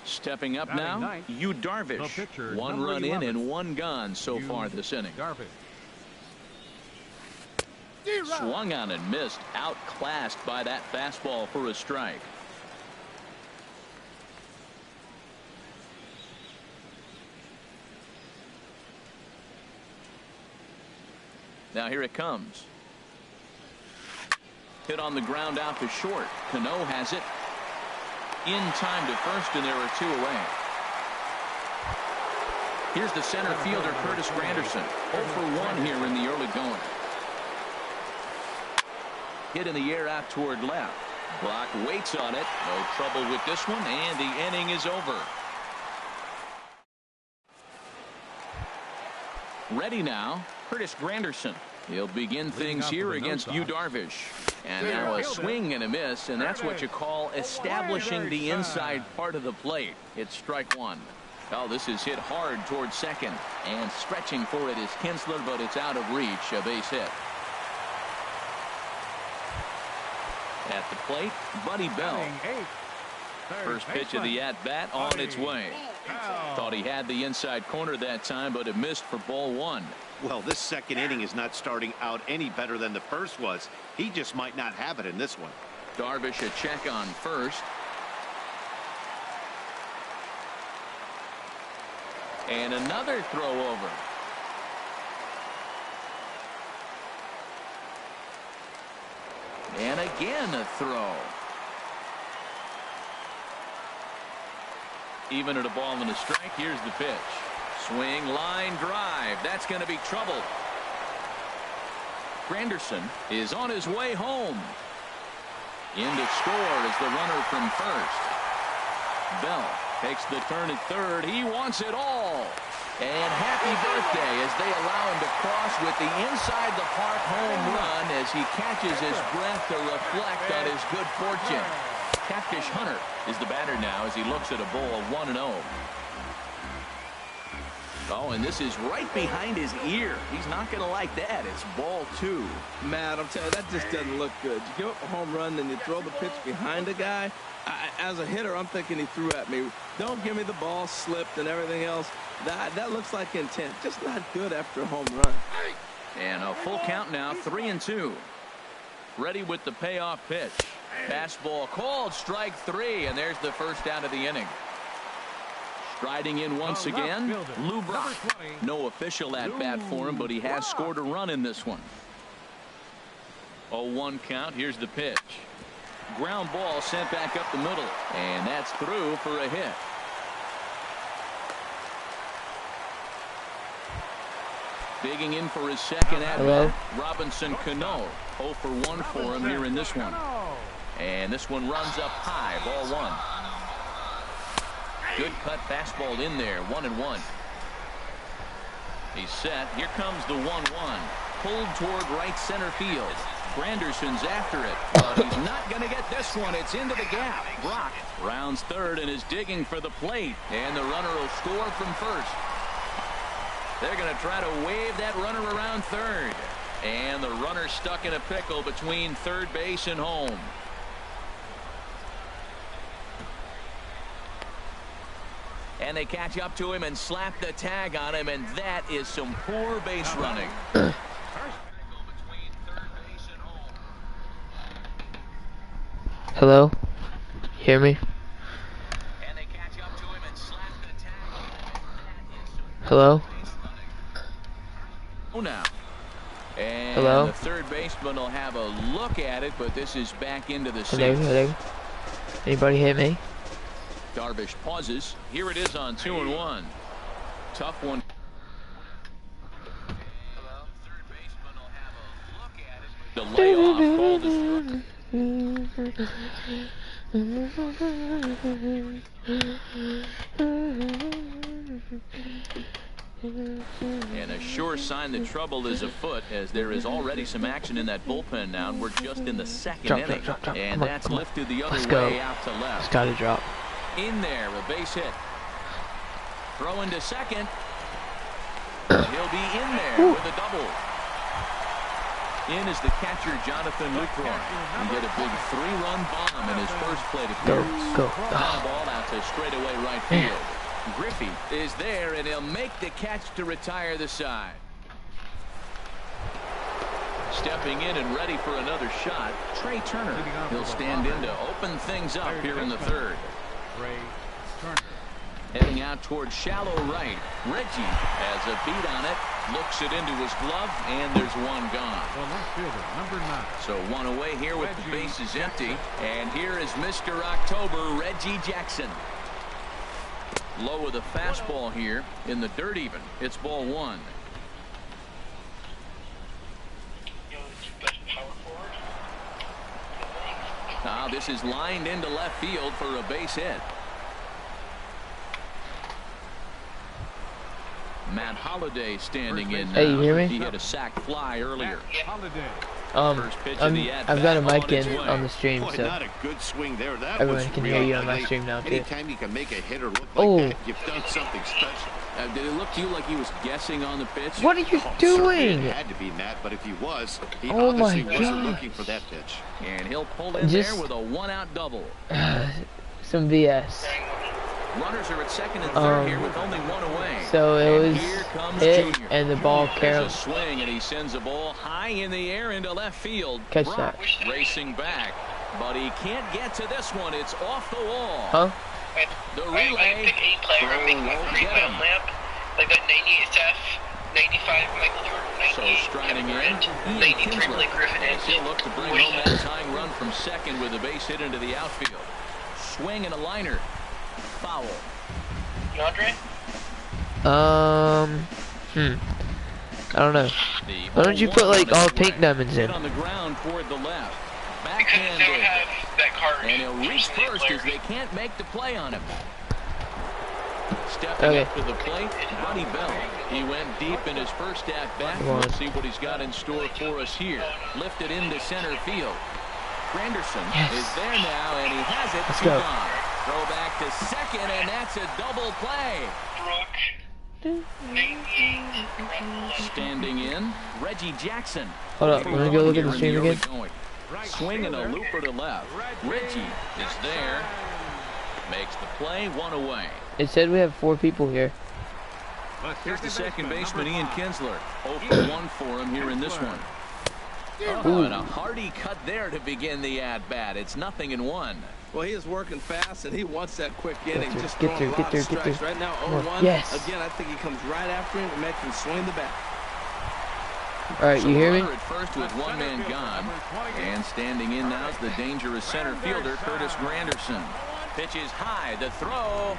Speaker 1: Stepping up now, Yu Darvish. 1 run in and 1 gone so far this inning. Swung on and missed, outclassed by that fastball for a strike. Now here it comes. Hit on the ground out to short. Cano has it in time to first, and there are 2 away. Here's the center fielder, Curtis Granderson. 0 for 1 here in the early going. Hit in the air out toward left. Block waits on it. No trouble with this one, and the inning is over. Ready now, Curtis Granderson. He'll begin things here against Yu Darvish. And now a swing and a miss, and that's what you call establishing the inside part of the plate. It's strike 1. Oh, this is hit hard towards second, and stretching for it is Kinsler, but it's out of reach. A base hit. At the plate, Buddy Bell. First pitch of the at-bat on its way. Thought he had the inside corner that time, but it missed for ball 1.
Speaker 3: Well, this second inning is not starting out any better than the first was. He just might not have it in this one.
Speaker 1: Darvish a check on first. And another throw over. And again a throw. Even at a ball and a strike. Here's the pitch. Swing, line drive. That's going to be trouble. Granderson is on his way home. In to score is the runner from first. Bell takes the turn at third. He wants it all. And happy birthday as they allow him to cross with the inside the park home run as he catches his breath to reflect on his good fortune. Catfish Hunter is the batter now as he looks at a ball 1-0. Oh, and this is right behind his ear. He's not going to like that. It's ball 2.
Speaker 4: Matt, I'm telling you, that just doesn't look good. You give up a home run, then you throw the pitch behind a guy. As a hitter, I'm thinking he threw at me. Don't give me the ball slipped and everything else. That looks like intent. Just not good after a home run.
Speaker 1: And a full count now, 3-2. Ready with the payoff pitch. Fastball called, strike 3, and there's the first out of the inning. Striding in once again, Lou Brock. No official at bat for him, but he has scored a run in this one. 0-1 count. Here's the pitch. Ground ball sent back up the middle, and that's through for a hit. Digging in for his second at bat, Robinson Cano. 0 for 1 for him here in this one. And this one runs up high, ball 1. Good cut fastball in there, 1-1. He's set. Here comes the 1-1. Pulled toward right center field. Granderson's after it, but he's not going to get this one. It's into the gap. Brock rounds third and is digging for the plate, and the runner will score from first. They're going to try to wave that runner around third, and the runner stuck in a pickle between third base and home. And they catch up to him and slap the tag on him, and that is some poor base running.
Speaker 6: Hello? Hear me?
Speaker 1: And they catch up to him and slap the tag.
Speaker 6: Hello?
Speaker 1: Oh, now. And
Speaker 6: hello?
Speaker 1: The third baseman will have a look at it, but this is back into the seats.
Speaker 6: Hello? Anybody hear me?
Speaker 1: Darvish pauses. Here it is on 2-1. Tough one. Third baseman will have a look at it. The layoff called is. And a sure sign that trouble is afoot, as there is already some action in that bullpen now, and we're just in the second inning. And that's lifted the other way out to left.
Speaker 6: It's got to drop.
Speaker 1: In there, a base hit. Throw into second. He'll be in there with a double. In is the catcher, Jonathan Lucroy. He hit a big 3-run bomb in his first plate appearance.
Speaker 6: Go.
Speaker 1: Ground ball out to straightaway right field. Griffey is there, and he'll make the catch to retire the side. Stepping in and ready for another shot, Trey Turner. He'll stand in to open things up here in the third. Heading out towards shallow right. Reggie has a beat on it, looks it into his glove, and there's one gone. So one away here with the bases empty, and here is Mr. October, Reggie Jackson. Low with a fastball here in the dirt even. It's ball 1. Now this is lined into left field for a base hit. Matt Holliday standing in now.
Speaker 6: Hey, you hear me?
Speaker 1: He had a sack fly earlier.
Speaker 6: I've got a mic in on the stream,
Speaker 3: Boy,
Speaker 6: so
Speaker 3: not a good swing there. That
Speaker 6: everyone
Speaker 3: was
Speaker 6: can
Speaker 3: real
Speaker 6: hear you on my
Speaker 3: ugly.
Speaker 6: stream now too.
Speaker 3: Anytime you can make a hitter look like that, you've done something special.
Speaker 1: Did it look to you like he was guessing on the pitch?
Speaker 6: What are you
Speaker 3: Certainly
Speaker 6: doing?
Speaker 3: it had to be Matt, but if he was, he
Speaker 6: Oh my
Speaker 3: obviously wasn't
Speaker 6: gosh.
Speaker 3: looking for that pitch.
Speaker 1: And he'll pull in
Speaker 6: Just-
Speaker 1: there with a 1-out double.
Speaker 6: Some BS.
Speaker 1: Runners are at second and third here with only one away.
Speaker 6: So it
Speaker 1: And
Speaker 6: was
Speaker 1: here comes
Speaker 6: it
Speaker 1: Junior.
Speaker 6: and the ball
Speaker 1: There's
Speaker 6: carried.
Speaker 1: a swing, and he sends a ball high in the air into left field.
Speaker 6: Catch
Speaker 1: Brock
Speaker 6: that.
Speaker 1: racing back, but he can't get to this one. It's off the wall.
Speaker 6: Huh?
Speaker 1: The relay.
Speaker 7: I'm making my
Speaker 1: won't
Speaker 7: green
Speaker 1: get
Speaker 7: belt
Speaker 1: him.
Speaker 7: lamp. Like that 98 Steph, 95 Michael Jordan,
Speaker 1: So
Speaker 7: 98
Speaker 1: striding
Speaker 7: Kevin
Speaker 1: in,
Speaker 7: Durant,
Speaker 1: Ian
Speaker 7: 93
Speaker 1: Kinsler.
Speaker 7: Blake Griffin,
Speaker 1: As he'll look to bring home that
Speaker 7: 49.
Speaker 1: tying run from second with a base hit into the outfield. Swing and a liner. Foul.
Speaker 7: DeAndre?
Speaker 6: I don't know.
Speaker 1: The
Speaker 6: Why don't you put, like, all pink
Speaker 1: way.
Speaker 6: diamonds
Speaker 1: Hit
Speaker 6: in?
Speaker 1: on the ground toward the left.
Speaker 7: Because they don't
Speaker 1: Backhanded.
Speaker 7: have that card.
Speaker 1: And he'll reach
Speaker 7: from the
Speaker 1: first as
Speaker 7: player.
Speaker 1: they can't make the play on him. Stepping
Speaker 6: Okay.
Speaker 1: up to the plate, Buddy Bell. He went deep in his first at-bat.
Speaker 6: Come on.
Speaker 1: Let's see what he's got in store for us here. Lifted into center field. Granderson is there now, and he has it.
Speaker 6: Let's
Speaker 1: Two
Speaker 6: go.
Speaker 1: gone. Throw back to second, and that's a double play.
Speaker 7: Brooke.
Speaker 1: Standing in, Reggie Jackson.
Speaker 6: Hold up, let me go look at the stream again.
Speaker 1: Swinging a looper to left. Reggie is there. Makes the play, one away.
Speaker 6: It said we have 4 people here.
Speaker 1: Here's the second baseman, Ian Kinsler. 0 for 1 for him here in this one. Oh, and a hearty cut there to begin the at-bat. It's 0-1.
Speaker 4: Well, he is working fast, and he wants that quick inning.
Speaker 6: Get
Speaker 4: Just
Speaker 6: there,
Speaker 4: throwing a lot of strikes.
Speaker 6: there.
Speaker 4: Right now, 0-1.
Speaker 6: Yes.
Speaker 4: Again, I think he comes right after him and makes him swing the bat.
Speaker 6: All right, you hear me?
Speaker 1: At first with one man gone, and standing in now is the dangerous center fielder, Curtis Granderson. Pitch is high. The throw.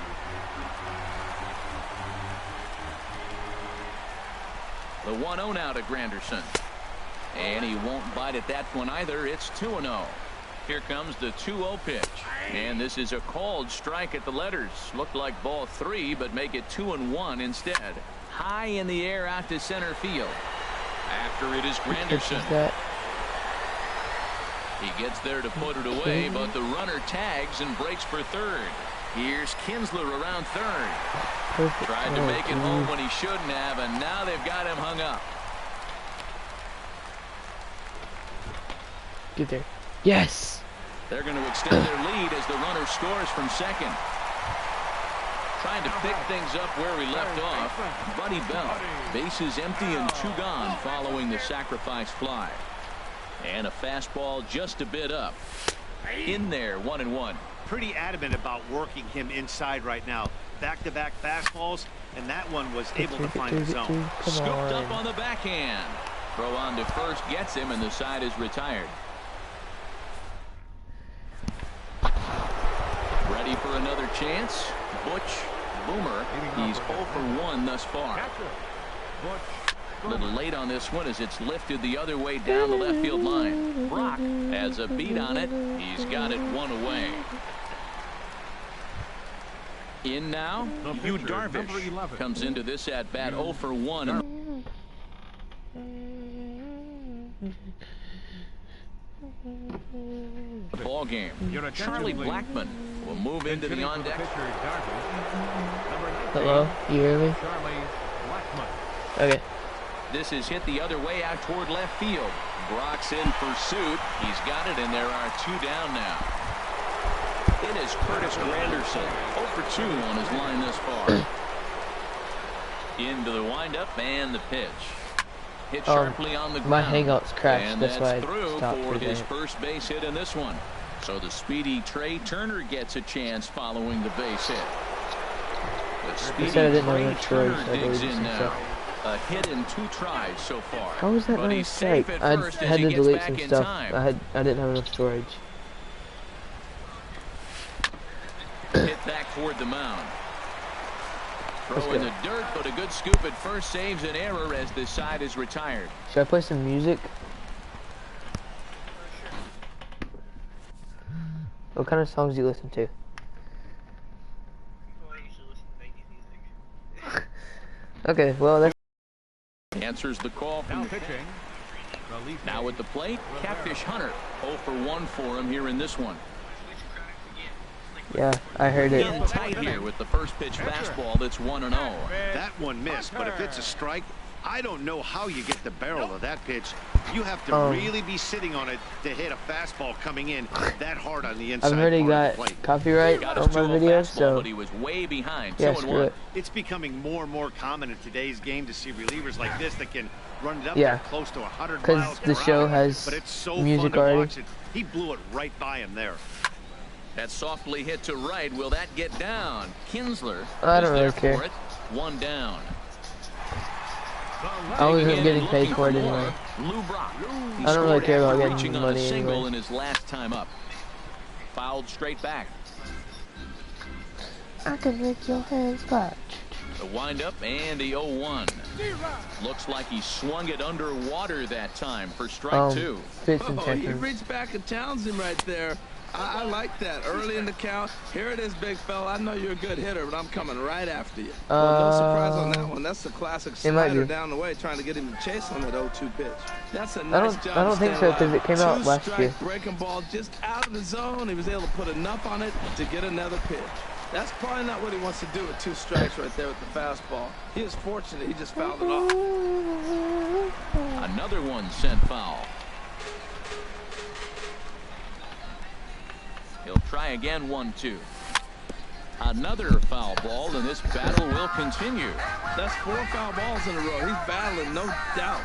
Speaker 1: The 1-0 now to Granderson. And he won't bite at that one either. It's 2-0. Here comes the 2-0 pitch. And this is a called strike at the letters. Looked like ball 3, but make it 2-1 instead. High in the air out to center field. After it is Granderson. He gets there to put it away, but the runner tags and breaks for third. Here's Kinsler around third. Tried to make it home when he shouldn't have, and now they've got him hung up.
Speaker 6: Get there. Yes!
Speaker 1: They're going to extend their lead as the runner scores from second. Trying to pick things up where he left off. Buddy Bell. Bases empty and 2 gone following the sacrifice fly. And a fastball just a bit up. In there, 1-1.
Speaker 3: Pretty adamant about working him inside right now. Back-to-back fastballs, and that one was able to find the zone.
Speaker 1: Scooped up on the backhand. Throw on to first gets him, and the side is retired. Ready for another chance. Butch Boomer. He's 0 for 1 thus far. A little late on this one as it's lifted the other way down the left field line. Brock has a beat on it. He's got it 1 away. In now, Yu Darvish comes into this at bat 0 for 1. The ball game. Charlie Blackmon will move into the on deck.
Speaker 6: Hello, you hear me? Okay.
Speaker 1: This is hit the other way out toward left field. Brock's in pursuit. He's got it, and there are 2 down now. It is Curtis Granderson, 0 for 2 on his line thus far. Into the windup and the pitch. Hit sharply on the ground.
Speaker 6: My hangout's crashed.
Speaker 1: And
Speaker 6: that's why I
Speaker 1: through
Speaker 6: stopped
Speaker 1: for his
Speaker 6: it.
Speaker 1: first base hit in this one. So the speedy Trey Turner gets a chance following the base hit. The speedy Trey Turner digs in now. A hit in 2 tries so far.
Speaker 6: How was that
Speaker 1: but
Speaker 6: not a
Speaker 1: he's safe
Speaker 6: strike?
Speaker 1: at
Speaker 6: I
Speaker 1: first as
Speaker 6: had
Speaker 1: he
Speaker 6: to
Speaker 1: gets
Speaker 6: delete
Speaker 1: back
Speaker 6: some
Speaker 1: in
Speaker 6: stuff.
Speaker 1: time.
Speaker 6: I didn't have enough storage.
Speaker 1: Hit back toward the mound. Throw in the dirt, but a good scoop at first saves an error as this side is retired.
Speaker 6: Should I play some music? What kind of songs do you listen to? Okay, well that's
Speaker 1: Answers the call from the
Speaker 2: pitching.
Speaker 1: now at the plate, Catfish Hunter 0 for 1 for him here in this one.
Speaker 6: yeah, I heard it.
Speaker 1: In tight here with the first pitch fastball that's 1-0.
Speaker 3: That one missed, but if it's a strike, I don't know how you get the barrel of that pitch. You have to really be sitting on it to hit a fastball coming in that hard on the inside.
Speaker 6: I've already
Speaker 3: part of
Speaker 6: got
Speaker 3: the plate.
Speaker 6: copyright
Speaker 1: Got
Speaker 6: on
Speaker 1: his
Speaker 6: my
Speaker 1: 2-0
Speaker 6: video,
Speaker 1: fastball,
Speaker 6: so
Speaker 1: but he was way behind.
Speaker 6: yeah,
Speaker 1: 2-1.
Speaker 6: screw it.
Speaker 3: It's becoming more and more common in today's game to see relievers like this that can run it up
Speaker 6: Yeah.
Speaker 3: there close to 100
Speaker 6: 'Cause
Speaker 3: miles
Speaker 6: the
Speaker 3: per
Speaker 6: show
Speaker 3: hour,
Speaker 6: has
Speaker 3: but it's so
Speaker 6: music
Speaker 3: fun to
Speaker 6: already.
Speaker 3: watch it. He blew it right by him there.
Speaker 1: That softly hit to right. Will that get down? Kinsler
Speaker 6: I don't
Speaker 1: is
Speaker 6: really
Speaker 1: there
Speaker 6: care.
Speaker 1: for it. 1 down.
Speaker 6: I wasn't
Speaker 1: Digging in
Speaker 6: getting
Speaker 1: and
Speaker 6: paid
Speaker 1: looking
Speaker 6: for it
Speaker 1: more,
Speaker 6: anyway.
Speaker 1: Lou Brock. He
Speaker 6: I don't really
Speaker 1: scored
Speaker 6: care about
Speaker 1: after
Speaker 6: getting
Speaker 1: reaching on
Speaker 6: money
Speaker 1: a single
Speaker 6: anyway.
Speaker 1: in his last time up. Fouled straight back.
Speaker 6: I can make your hands clap.
Speaker 1: The windup and the 0-1. Looks like he swung it underwater that time for strike 2.
Speaker 6: Fits and
Speaker 4: Oh, he
Speaker 6: seconds.
Speaker 4: reached back and Townsend right there. I like that. Early in the count. Here it is, big fella. I know you're a good hitter, but I'm coming right after you. Well, no surprise on that one. That's the classic
Speaker 6: It might
Speaker 4: slider
Speaker 6: be.
Speaker 4: down the way, trying to get him to chase on that 0-2 pitch. That's a nice job.
Speaker 6: I don't think so, because it came out last year.
Speaker 4: Breaking ball just out of the zone. He was able to put enough on it to get another pitch. That's probably not what he wants to do with 2 strikes right there with the fastball. He is fortunate he just fouled it off.
Speaker 1: Another one sent foul. He'll try again, 1-2. Another foul ball, and this battle will continue.
Speaker 4: That's 4 foul balls in a row. He's battling, no doubt.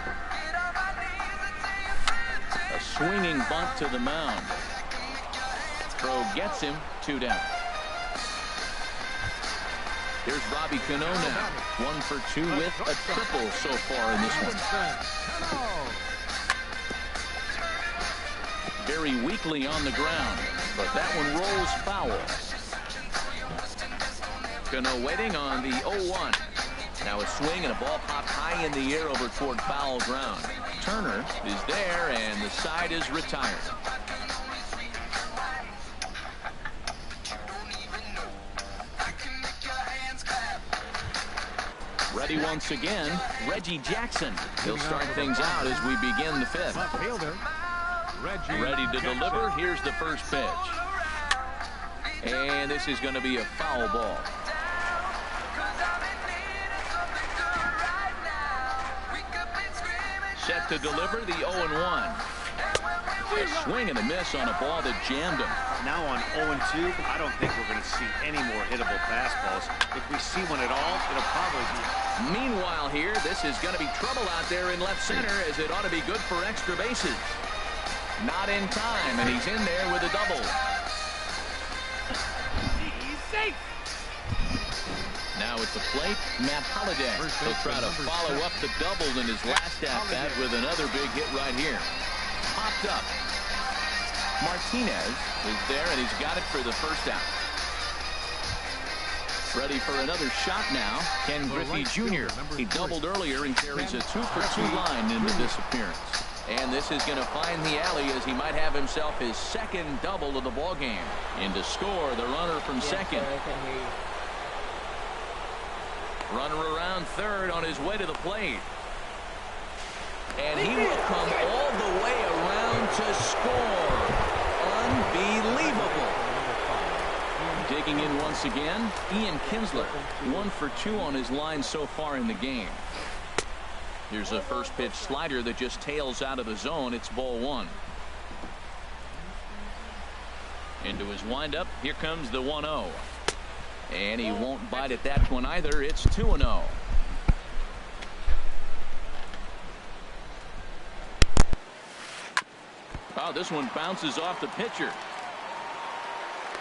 Speaker 1: A swinging bunt to the mound. Throw gets him, 2 down. Here's Robbie Cano now. 1 for 2 with a triple so far in this one. Very weakly on the ground, but that one rolls foul. Cano waiting on the 0-1. Now a swing and a ball popped high in the air over toward foul ground. Turner is there, and the side is retired. Ready once again, Reggie Jackson. He'll start things out as we begin the 5th. Ready to deliver. Here's the first pitch. And this is going to be a foul ball. Set to deliver the 0-1. A swing and a miss on a ball that jammed him.
Speaker 3: Now on 0-2, I don't think we're going to see any more hittable fastballs. If we see one at all, it'll probably be.
Speaker 1: Meanwhile here, this is going to be trouble out there in left center, as it ought to be good for extra bases. Not in time, and he's in there with a double.
Speaker 2: He's safe.
Speaker 1: Now at the plate, Matt Holliday. He'll try to follow up the double in his last at-bat with another big hit right here. Popped up. Martinez is there, and he's got it for the first out. Ready for another shot now, Ken Griffey Jr. He doubled earlier and carries a 2-for-2 line into this appearance. And this is going to find the alley as he might have himself his 2nd double of the ball game. In to score, the runner from second. Runner around third on his way to the plate. And he will come all the way around to score. Unbelievable. Digging in once again, Ian Kinsler. 1 for 2 on his line so far in the game. Here's a first pitch slider that just tails out of the zone. It's ball 1. Into his windup. Here comes the 1-0. And he won't bite at that one either. It's 2-0. Oh, this one bounces off the pitcher.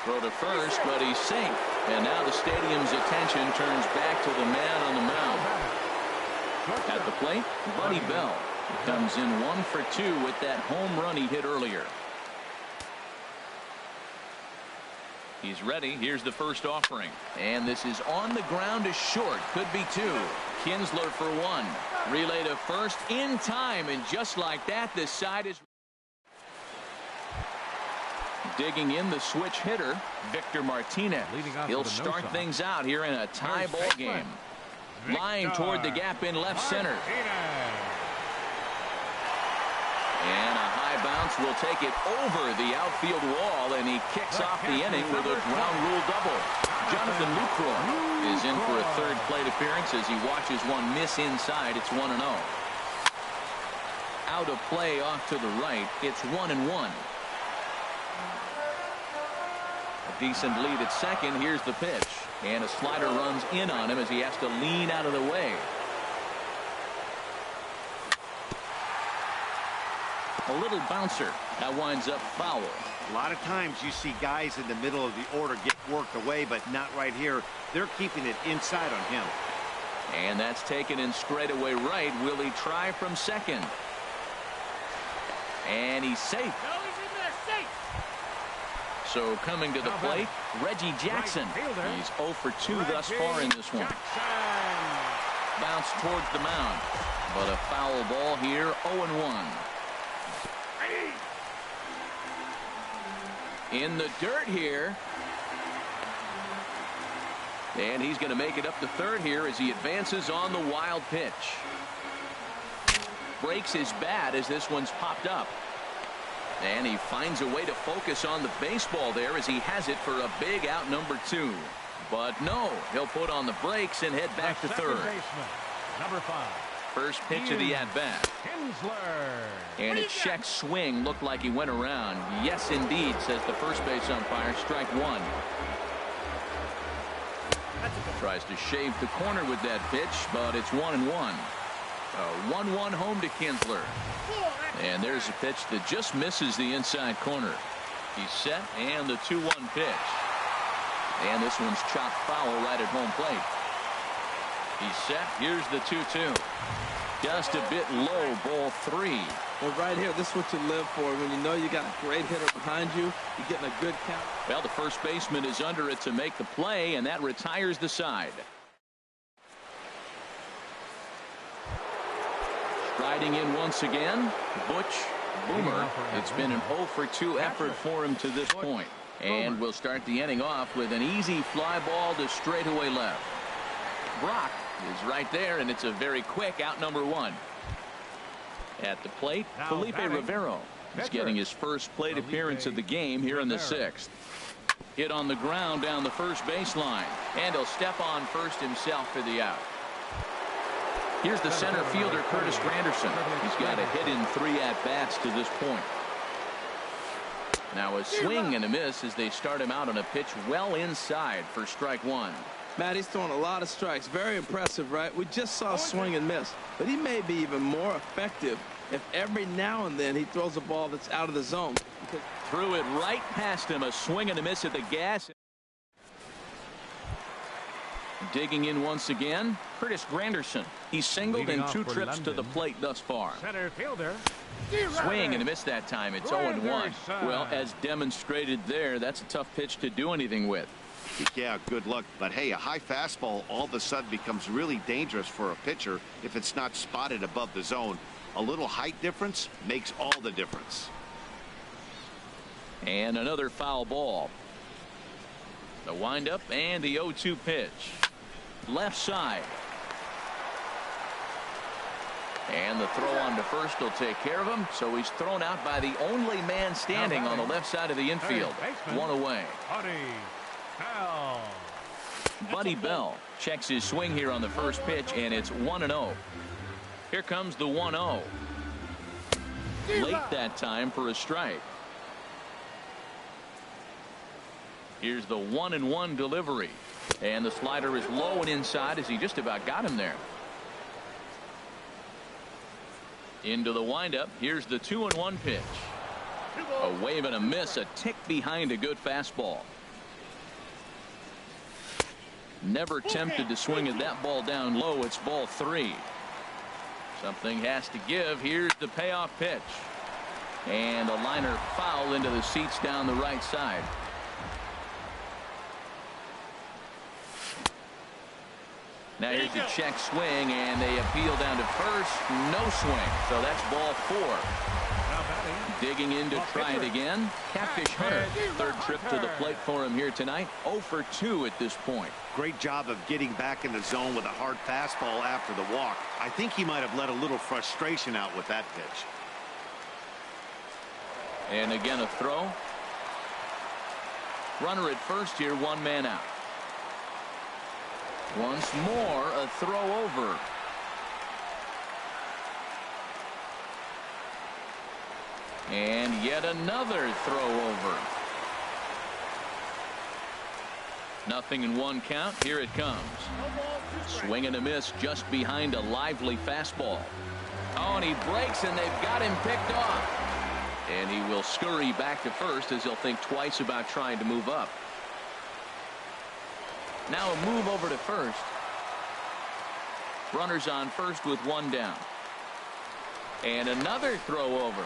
Speaker 1: Throw to first, but he's safe. And now the stadium's attention turns back to the man on the mound. At the plate, Buddy Bell comes in 1 for 2 with that home run he hit earlier. He's ready. Here's the first offering. And this is on the ground to short. Could be 2. Kinsler for 1. Relay to first in time. And just like that, this side is digging in the switch hitter, Victor Martinez. He'll start things out here in a tie ball game. Line toward the gap in left center. And a high bounce will take it over the outfield wall, and he kicks off the inning with a ground rule double. Jonathan Lucroy is in for a 3rd plate appearance as he watches one miss inside. It's 1-0. Out of play off to the right. It's 1-1. A decent lead at second. Here's the pitch. And a slider runs in on him as he has to lean out of the way. A little bouncer. That winds up foul.
Speaker 3: A lot of times you see guys in the middle of the order get worked away, but not right here. They're keeping it inside on him.
Speaker 1: And that's taken in straightaway right. Will he try from second? And he's safe.
Speaker 2: No, he's in there, safe.
Speaker 1: So coming to the plate, Reggie Jackson. He's 0 for 2 thus far in this one. Bounce towards the mound. But a foul ball here, 0-1. In the dirt here. And he's going to make it up to third here as he advances on the wild pitch. Breaks his bat as this one's popped up. And he finds a way to focus on the baseball there as he has it for a big out number 2. But no, he'll put on the brakes and head back to third.
Speaker 6: Number 5.
Speaker 1: First pitch of the at-bat. And a check swing looked like he went around. Yes, indeed, says the first base umpire. Strike one. Tries to shave the corner with that pitch, but it's 1-1. A 1-1 home to Kinsler. And there's a pitch that just misses the inside corner. He's set, and the 2-1 pitch. And this one's chopped foul right at home plate. He's set. Here's the 2-2. Just a bit low, ball 3.
Speaker 4: Well, right here, this is what you live for. When you know you got a great hitter behind you, you're getting a good count.
Speaker 1: Well, the first baseman is under it to make the play, and that retires the side. Striding in once again, Butch Boomer. It's been an 0-for-2 effort for him to this point. And we'll start the inning off with an easy fly ball to straightaway left. Brock is right there, and it's a very quick out, number 1. At the plate, Felipe Rivero is getting his first plate appearance of the game here in the 6th. Hit on the ground down the first baseline, and he'll step on first himself for the out. Here's the center fielder, Curtis Granderson. He's got a hit in 3 at-bats to this point. Now a swing and a miss as they start him out on a pitch well inside for strike 1.
Speaker 4: Matt, he's throwing a lot of strikes. Very impressive, right? We just saw swing and miss, but he may be even more effective if every now and then he throws a ball that's out of the zone.
Speaker 1: Threw it right past him. A swing and a miss at the gas. Digging in once again, Curtis Granderson. He's singled in 2 trips to the plate thus far.
Speaker 6: Center fielder.
Speaker 1: Swing and a miss that time. It's 0-1. Well, as demonstrated there, that's a tough pitch to do anything with.
Speaker 3: Yeah, good luck. But hey, a high fastball all of a sudden becomes really dangerous for a pitcher if it's not spotted above the zone. A little height difference makes all the difference.
Speaker 1: And another foul ball. The windup and the 0-2 pitch. Left side. And the throw on to first will take care of him. So he's thrown out by the only man standing on the left side of the infield. 1 away. Buddy Bell checks his swing here on the first pitch, and it's 1-0. Here comes the 1-0. Late that time for a strike. Here's the 1-1 delivery. And the slider is low and inside as he just about got him there. Into the windup. Here's the 2-1 pitch. A wave and a miss, a tick behind a good fastball. Never tempted to swing at that ball down low. It's ball 3. Something has to give. Here's the payoff pitch. And a liner foul into the seats down the right side. Now here's the check swing, and they appeal down to first. No swing. So that's ball 4. Digging in to try it again. Catfish Hunter. Third trip to the plate for him here tonight. 0-for-2 at this point.
Speaker 3: Great job of getting back in the zone with a hard fastball after the walk. I think he might have let a little frustration out with that pitch.
Speaker 1: And again a throw. Runner at first here, 1 man out. Once more a throw over. And yet another throw over. Nothing in 1 count. Here it comes. Swing and a miss just behind a lively fastball. Oh, and he breaks, and they've got him picked off. And he will scurry back to first as he'll think twice about trying to move up. Now a move over to first. Runners on first with 1 down. And another throw over.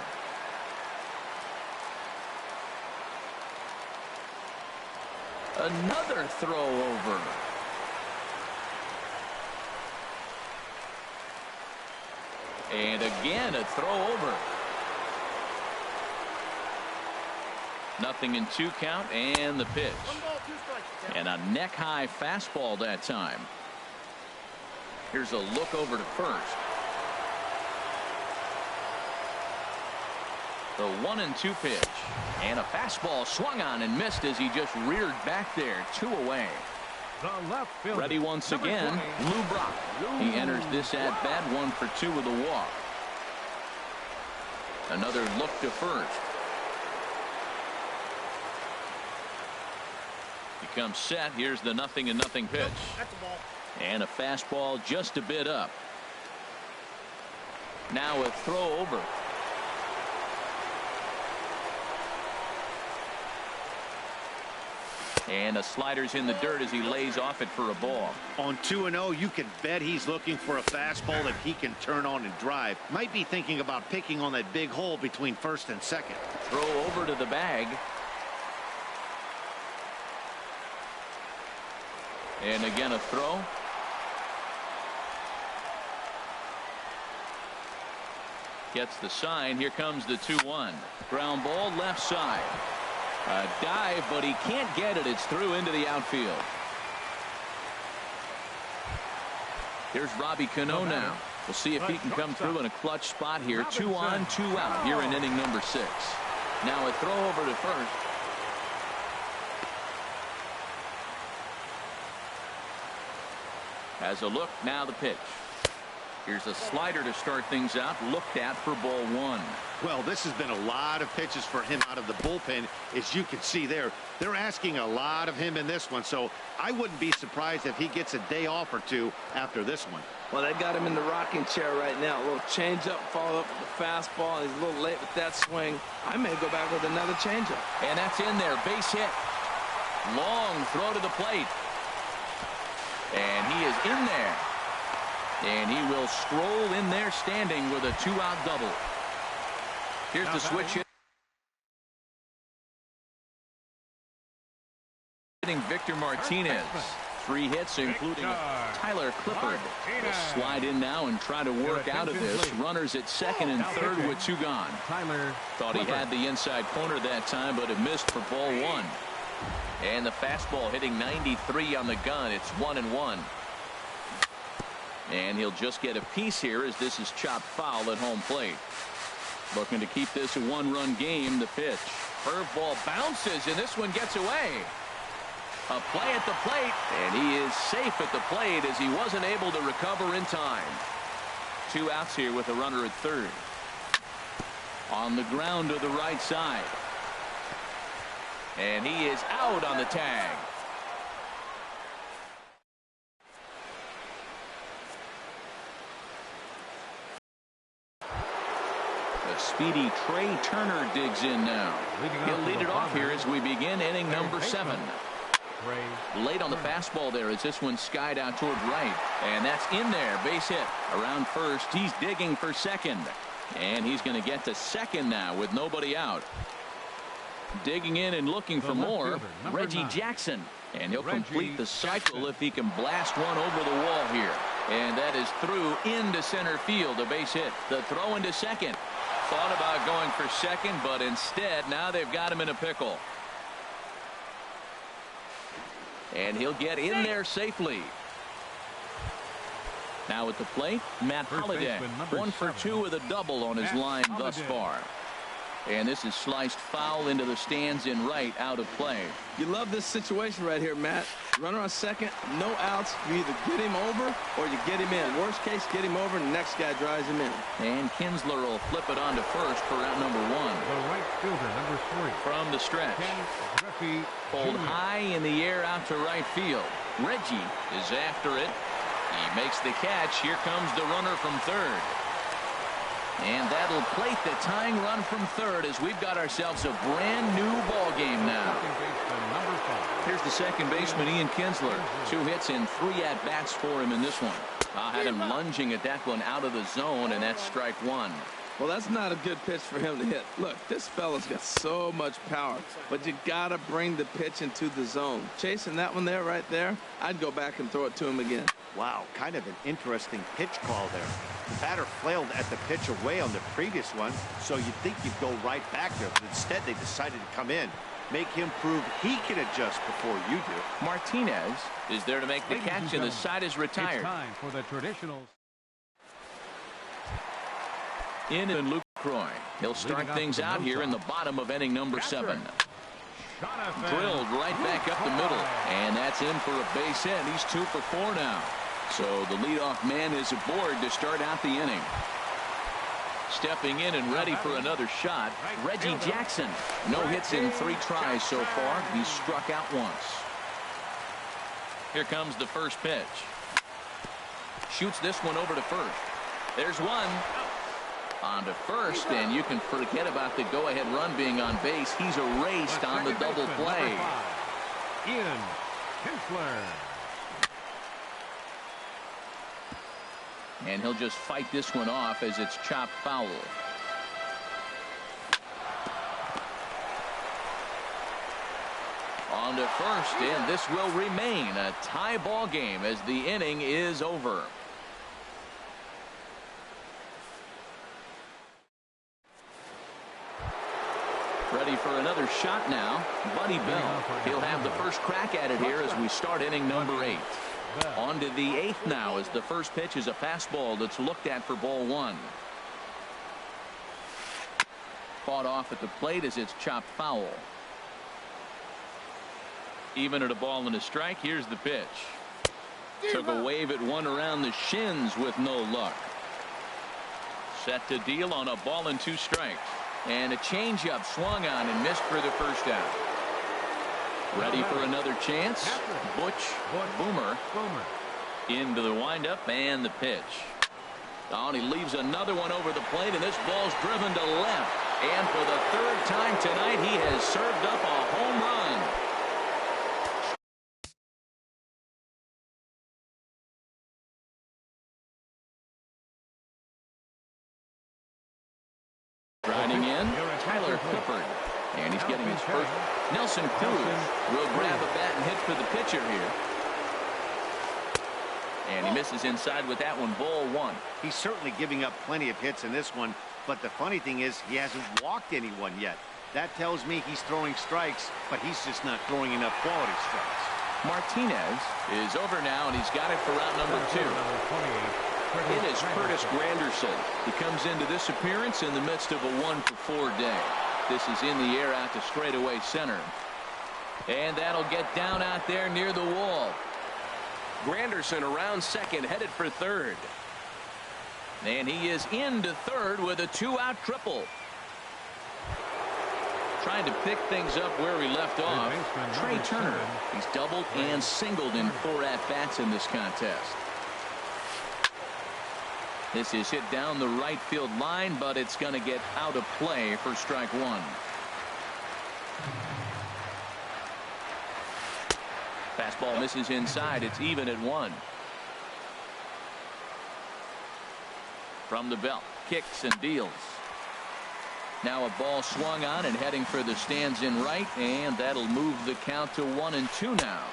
Speaker 1: Another throw over. And again a throw over. Nothing in 2 count, and the pitch. And a neck high fastball that time. Here's a look over to first. The 1-2 pitch. And a fastball swung on and missed as he just reared back there. 2 away.
Speaker 6: The left fielder.
Speaker 1: Ready once again, Lou Brock. He enters this at bat 1 for 2 with a walk. Another look to first. He comes set. Here's the 0-0 pitch.
Speaker 2: That's a ball.
Speaker 1: And a fastball just a bit up. Now a throw over. And a slider's in the dirt as he lays off it for a ball.
Speaker 3: On 2-0, you can bet he's looking for a fastball that he can turn on and drive. Might be thinking about picking on that big hole between first and second.
Speaker 1: Throw over to the bag. And again a throw. Gets the sign. Here comes the 2-1. Ground ball left side. A dive, but he can't get it. It's through into the outfield. Here's Robbie Cano now. We'll see if he can come through in a clutch spot here. 2 on, 2 out here in inning number 6. Now a throw over to first. As a look, now the pitch. Here's a slider to start things out. Looked at for ball 1.
Speaker 3: Well, this has been a lot of pitches for him out of the bullpen. As you can see there, they're asking a lot of him in this one. So I wouldn't be surprised if he gets a day off or 2 after this one.
Speaker 4: Well, they got him in the rocking chair right now. A little changeup, follow up with the fastball. He's a little late with that swing. I may go back with another changeup.
Speaker 1: And that's in there. Base hit. Long throw to the plate. And he is in there. And he will stroll in there standing with a 2-out double. Here's the switch hit. Victor Martinez. 3 hits, including Tyler Clippard. Will slide in now and try to work out of this. Runners at second and third with 2 gone. Thought he had the inside corner that time, but it missed for ball 1. And the fastball hitting 93 on the gun. It's 1-1. And he'll just get a piece here as this is chopped foul at home plate. Looking to keep this a 1-run game. The pitch. Curveball bounces, and this one gets away. A play at the plate, and he is safe at the plate as he wasn't able to recover in time. 2 outs here with a runner at third. On the ground to the right side. And he is out on the tag. The speedy Trey Turner digs in now. He'll lead it off here as we begin inning number 7. Late on the fastball there as this one skied out toward right. And that's in there. Base hit. Around first. He's digging for second. And he's going to get to second now with nobody out. Digging in and looking for more. Reggie Jackson. And he'll complete the cycle if he can blast one over the wall here. And that is through into center field. A base hit. The throw into second. Thought about going for second, but instead now they've got him in a pickle. And he'll get in there safely. Now at the plate, Matt Holliday. 1 for 2 with a double on his line thus far. And this is sliced foul into the stands in right, out of play.
Speaker 4: You love this situation right here, Matt. Runner on second, no outs. You either get him over or you get him in. Worst case, get him over and the next guy drives him in.
Speaker 1: And Kinsler will flip it on to first for out number 1.
Speaker 6: The right fielder, number 3.
Speaker 1: From the stretch. Pulled high in the air out to right field. Reggie is after it. He makes the catch. Here comes the runner from third. And that'll plate the tying run from third as we've got ourselves a brand new ball game now. Here's the second baseman, Ian Kinsler. 2 hits and 3 at-bats for him in this one. Had him lunging at that one out of the zone, and that's strike 1.
Speaker 4: Well, that's not a good pitch for him to hit. Look, this fella's got so much power, but you got to bring the pitch into the zone. Chasing that one there, right there, I'd go back and throw it to him again.
Speaker 3: Wow, kind of an interesting pitch call there. The batter flailed at the pitch away on the previous one, so you'd think you'd go right back there, but instead they decided to come in. Make him prove he can adjust before you do.
Speaker 1: Martinez is there to make the catch, and the side is retired.
Speaker 6: It's time for the traditional.
Speaker 1: In and Luke Croy. He'll start things out here in the bottom of inning number 7. Drilled right back up the middle. And that's in for a base hit. He's 2 for 4 now. So the leadoff man is aboard to start out the inning. Stepping in and ready for another shot, Reggie Jackson. No hits in 3 tries so far. He's struck out once. Here comes the first pitch. Shoots this one over to first. There's one. On to first, and you can forget about the go-ahead run being on base. He's erased on the double play.
Speaker 6: Ian Kinsler.
Speaker 1: And he'll just fight this one off as it's chopped foul. On to first, and this will remain a tie ball game as the inning is over. Ready for another shot now, Buddy Bell. He'll have the first crack at it here as we start inning number 8. On to the 8th now as the first pitch is a fastball that's looked at for ball 1. Fought off at the plate as it's chopped foul. Even at a ball and a strike. Here's the pitch. Took a wave at one around the shins with no luck. Set to deal on a ball and 2 strikes. And a changeup swung on and missed for the first out. Ready for another chance. Butch Boomer into the windup and the pitch. Oh, and he leaves another one over the plate, and this ball's driven to left. And for the 3rd time tonight, he has served up a home run. Grinding in, Tyler Clifford. And he's getting his first. Nelson Cruz will grab a bat and hit for the pitcher here. And he misses inside with that one. Ball 1.
Speaker 3: He's certainly giving up plenty of hits in this one, but the funny thing is he hasn't walked anyone yet. That tells me he's throwing strikes, but he's just not throwing enough quality strikes.
Speaker 1: Martinez is over now, and he's got it for out number 2. It is Curtis Granderson. He comes into this appearance in the midst of a 1 for 4 day. This is in the air out to straightaway center. And that'll get down out there near the wall.
Speaker 5: Granderson around second, headed for third.
Speaker 1: And he is into third with a 2-out triple. Trying to pick things up where he left off. Trey Turner. He's doubled and singled in 4 at-bats in this contest. This is hit down the right field line, but it's going to get out of play for strike 1. Fastball misses inside. It's even at 1. From the belt, kicks and deals. Now a ball swung on and heading for the stands in right, and that'll move the count to 1-2 now.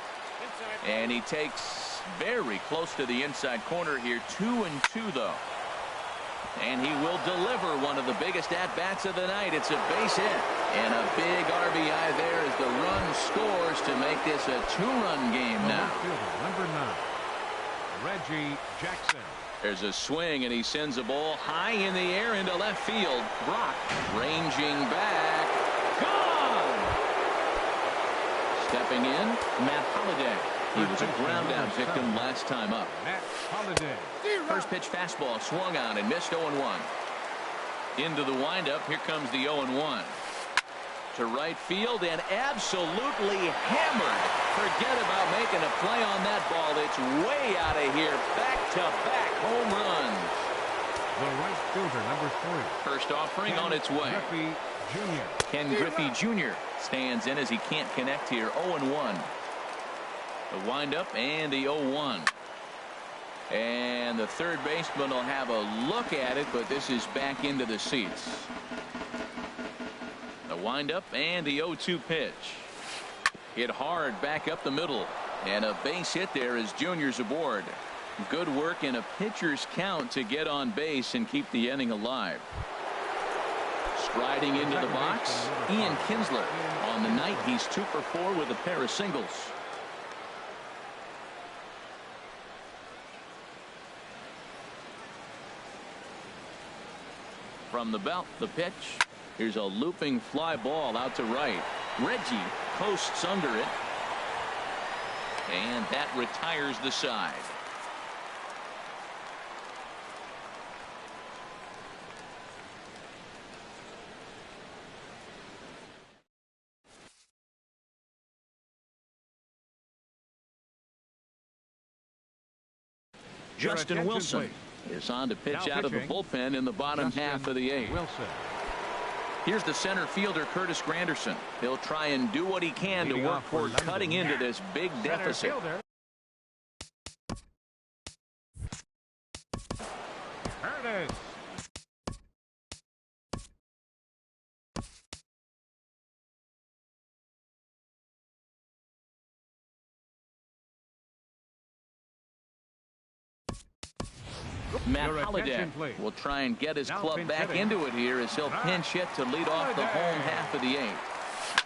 Speaker 1: And he takes very close to the inside corner here. 2-2 though. And he will deliver one of the biggest at-bats of the night. It's a base hit. And a big RBI there as the run scores to make this a 2-run game now.
Speaker 6: Number 9, Reggie Jackson.
Speaker 1: There's a swing, and he sends a ball high in the air into left field. Brock ranging back. Gone! Stepping in, Matt Holliday. He was a ground-out victim last time up.
Speaker 6: Matt Holliday.
Speaker 1: First pitch fastball swung on and missed 0-1. Into the windup. Here comes the 0-1. To right field and absolutely hammered. Forget about making a play on that ball. It's way out of here. Back-to-back home runs.
Speaker 6: The right fielder, number 3.
Speaker 1: First offering on its way.
Speaker 6: Griffey Jr.
Speaker 1: Ken Griffey Jr. stands in as he can't connect here. 0-1. The windup and the 0-1. And the third baseman will have a look at it, but this is back into the seats. The windup and the 0-2 pitch. Hit hard back up the middle. And a base hit there as Junior's aboard. Good work in a pitcher's count to get on base and keep the inning alive. Striding into the box, Ian Kinsler. On the night, he's 2 for 4 with a pair of singles. From the belt, the pitch. Here's a looping fly ball out to right. Reggie coasts under it. And that retires the side. Justin Wilson is on to pitch out of the bullpen in the bottom half of the eighth. Here's the center fielder, Curtis Granderson. He'll try and do what he can to work toward cutting into this big deficit. Matt Holliday will try and get his club back into it here as he'll pinch hit to lead off the home half of the eighth.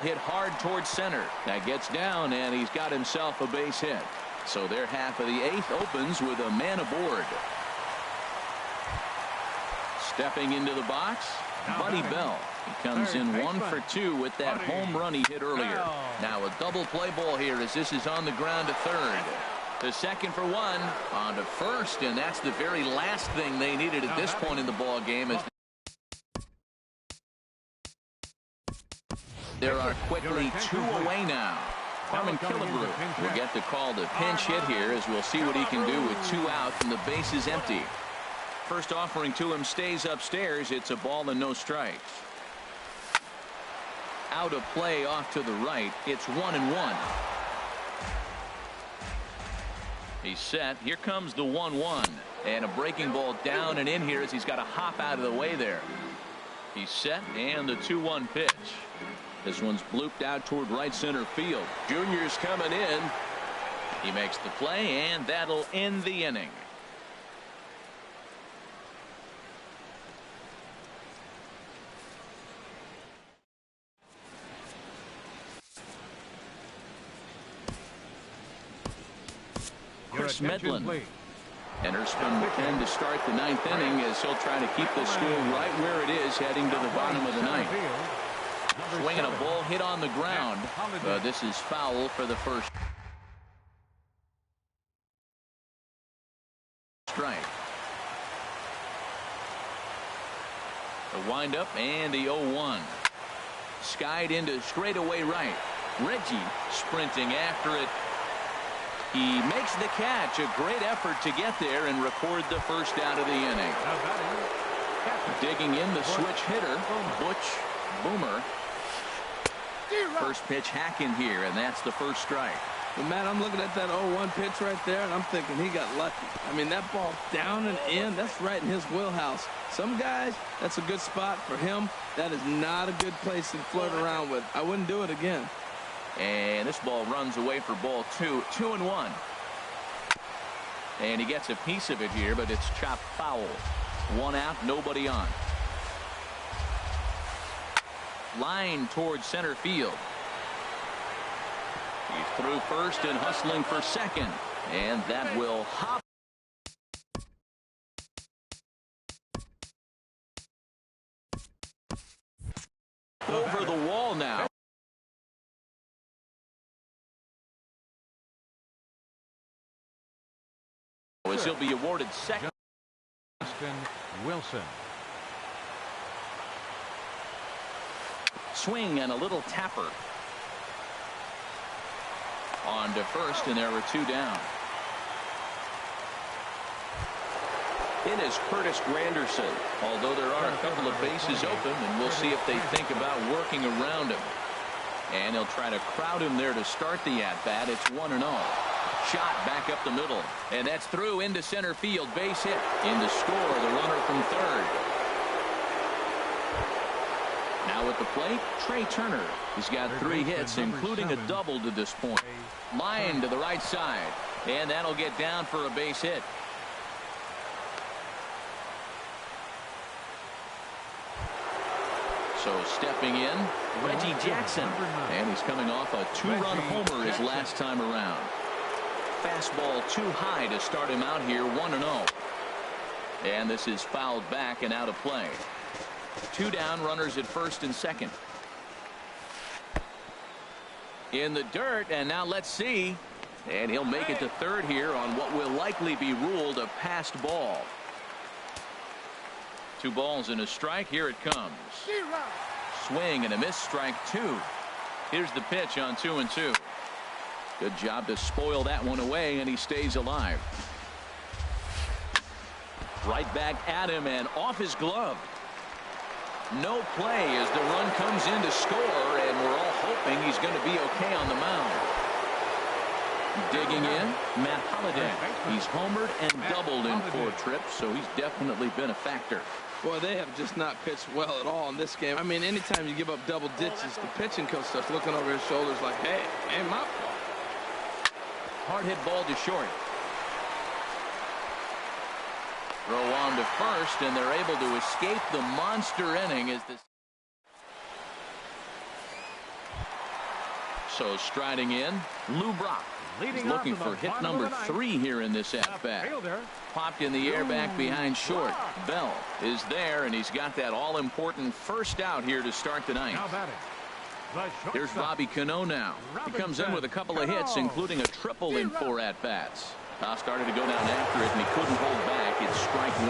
Speaker 1: Hit hard towards center. That gets down, and he's got himself a base hit. So their half of the eighth opens with a man aboard. Stepping into the box, Buddy Bell. He comes in 1 for 2 with that home run he hit earlier. Now a double play ball here as this is on the ground to third. The second for 1 on to first, and that's the very last thing they needed at this point in the ball game. As there are quickly 2 away now. Carmen Killebrew will get the call to pinch hit here as we'll see what he can do with 2 out and the base is empty. First offering to him stays upstairs. It's a ball and no strikes. Out of play off to the right. It's 1-1. He's set. Here comes the 1-1. And a breaking ball down and in here as he's got to hop out of the way there. He's set, and the 2-1 pitch. This one's blooped out toward right center field. Junior's coming in. He makes the play, and that'll end the inning. Chris Medlin enters from the pen to start the 9th inning as he'll try to keep the score right where it is heading to the bottom of the 9th. Swinging a ball hit on the ground. This is foul for the first strike. The windup and the 0-1. Skied into straightaway right. Reggie sprinting after it. He makes the catch. A great effort to get there and record the first out of the inning. Digging in the switch hitter, Butch Boomer. First pitch hacking here, and that's the first strike.
Speaker 4: But Matt, I'm looking at that 0-1 pitch right there, and I'm thinking he got lucky. I mean, that ball down and in, that's right in his wheelhouse. Some guys, that's a good spot. For him, that is not a good place to flirt around with. I wouldn't do it again.
Speaker 1: And this ball runs away for ball 2. 2-1. And he gets a piece of it here, but it's chopped foul. 1 out, nobody on. Line towards center field. He's through first and hustling for second. And that will hop. Over the wall now. As he'll be awarded second.
Speaker 6: Justin Wilson.
Speaker 1: Swing and a little tapper. On to first, and there were 2 down. In is Curtis Granderson. Although there are a couple of bases open, and we'll see if they think about working around him. And he'll try to crowd him there to start the at-bat. It's 1-0. Shot back up the middle, and that's through into center field. Base hit. In to score, the runner from third. Now at the plate, Trey Turner. He's got 3 hits, including a double to this point. Line to the right side, and that'll get down for a base hit. So stepping in, Reggie Jackson, and he's coming off a 2-run homer his last time around. Fastball too high to start him out here. 1-0. And this is fouled back and out of play. 2 down, runners at first and second. in the dirt, and now let's see. And he'll make it to third here on what will likely be ruled a passed ball. 2 balls and a strike. Here it comes. Swing and a miss, strike 2. Here's the pitch on 2-2. Good job to spoil that one away, and he stays alive. Right back at him and off his glove. No play as the run comes in to score, and we're all hoping he's going to be okay on the mound. Digging in, Matt Holliday. He's homered and doubled in 4 trips, so he's definitely been a factor.
Speaker 4: Boy, they have just not pitched well at all in this game. I mean, anytime you give up double digits, the pitching coach starts looking over his shoulders like, hey, ain't my fault.
Speaker 1: Hard hit ball to short. Throw on to first, and they're able to escape the monster inning as this. So striding in, Lou Brock. He's looking for hit number 3 here in this at-bat. Popped in the air back behind short. Bell is there, and he's got that all-important first out here to start the ninth. Here's Robbie Cano now. He comes in with a couple of hits, including a triple in 4 at-bats. Started to go down after it, and he couldn't hold back. It's strike 1.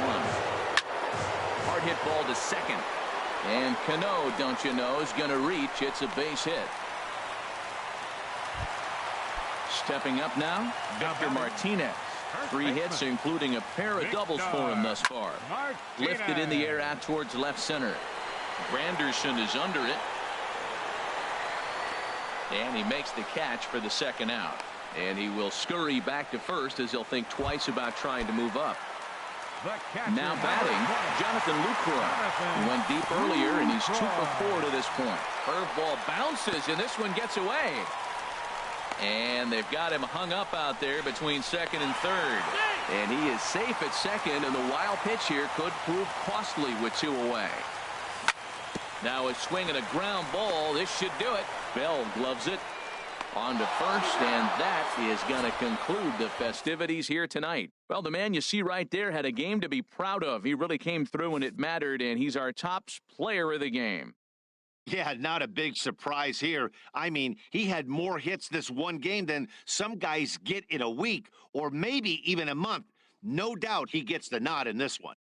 Speaker 1: Hard hit ball to second. And Cano, don't you know, is going to reach. It's a base hit. Stepping up now, Victor Martinez. 3 hits, including a pair of doubles for him thus far. Lifted in the air out towards left center. Granderson is under it. And he makes the catch for the second out. And he will scurry back to first as he'll think twice about trying to move up. Now batting, Jonathan Lucroy. He went deep earlier, and he's 2 for 4 to this point. Curveball bounces, and this one gets away. And they've got him hung up out there between second and third. And he is safe at second, and the wild pitch here could prove costly with 2 away. Now a swing and a ground ball. This should do it. Bell gloves it. On to first, and that is going to conclude the festivities here tonight. Well, the man you see right there had a game to be proud of. He really came through when it mattered, and he's our top player of the game.
Speaker 3: Yeah, not a big surprise here. I mean, he had more hits this one game than some guys get in a week or maybe even a month. No doubt he gets the nod in this one.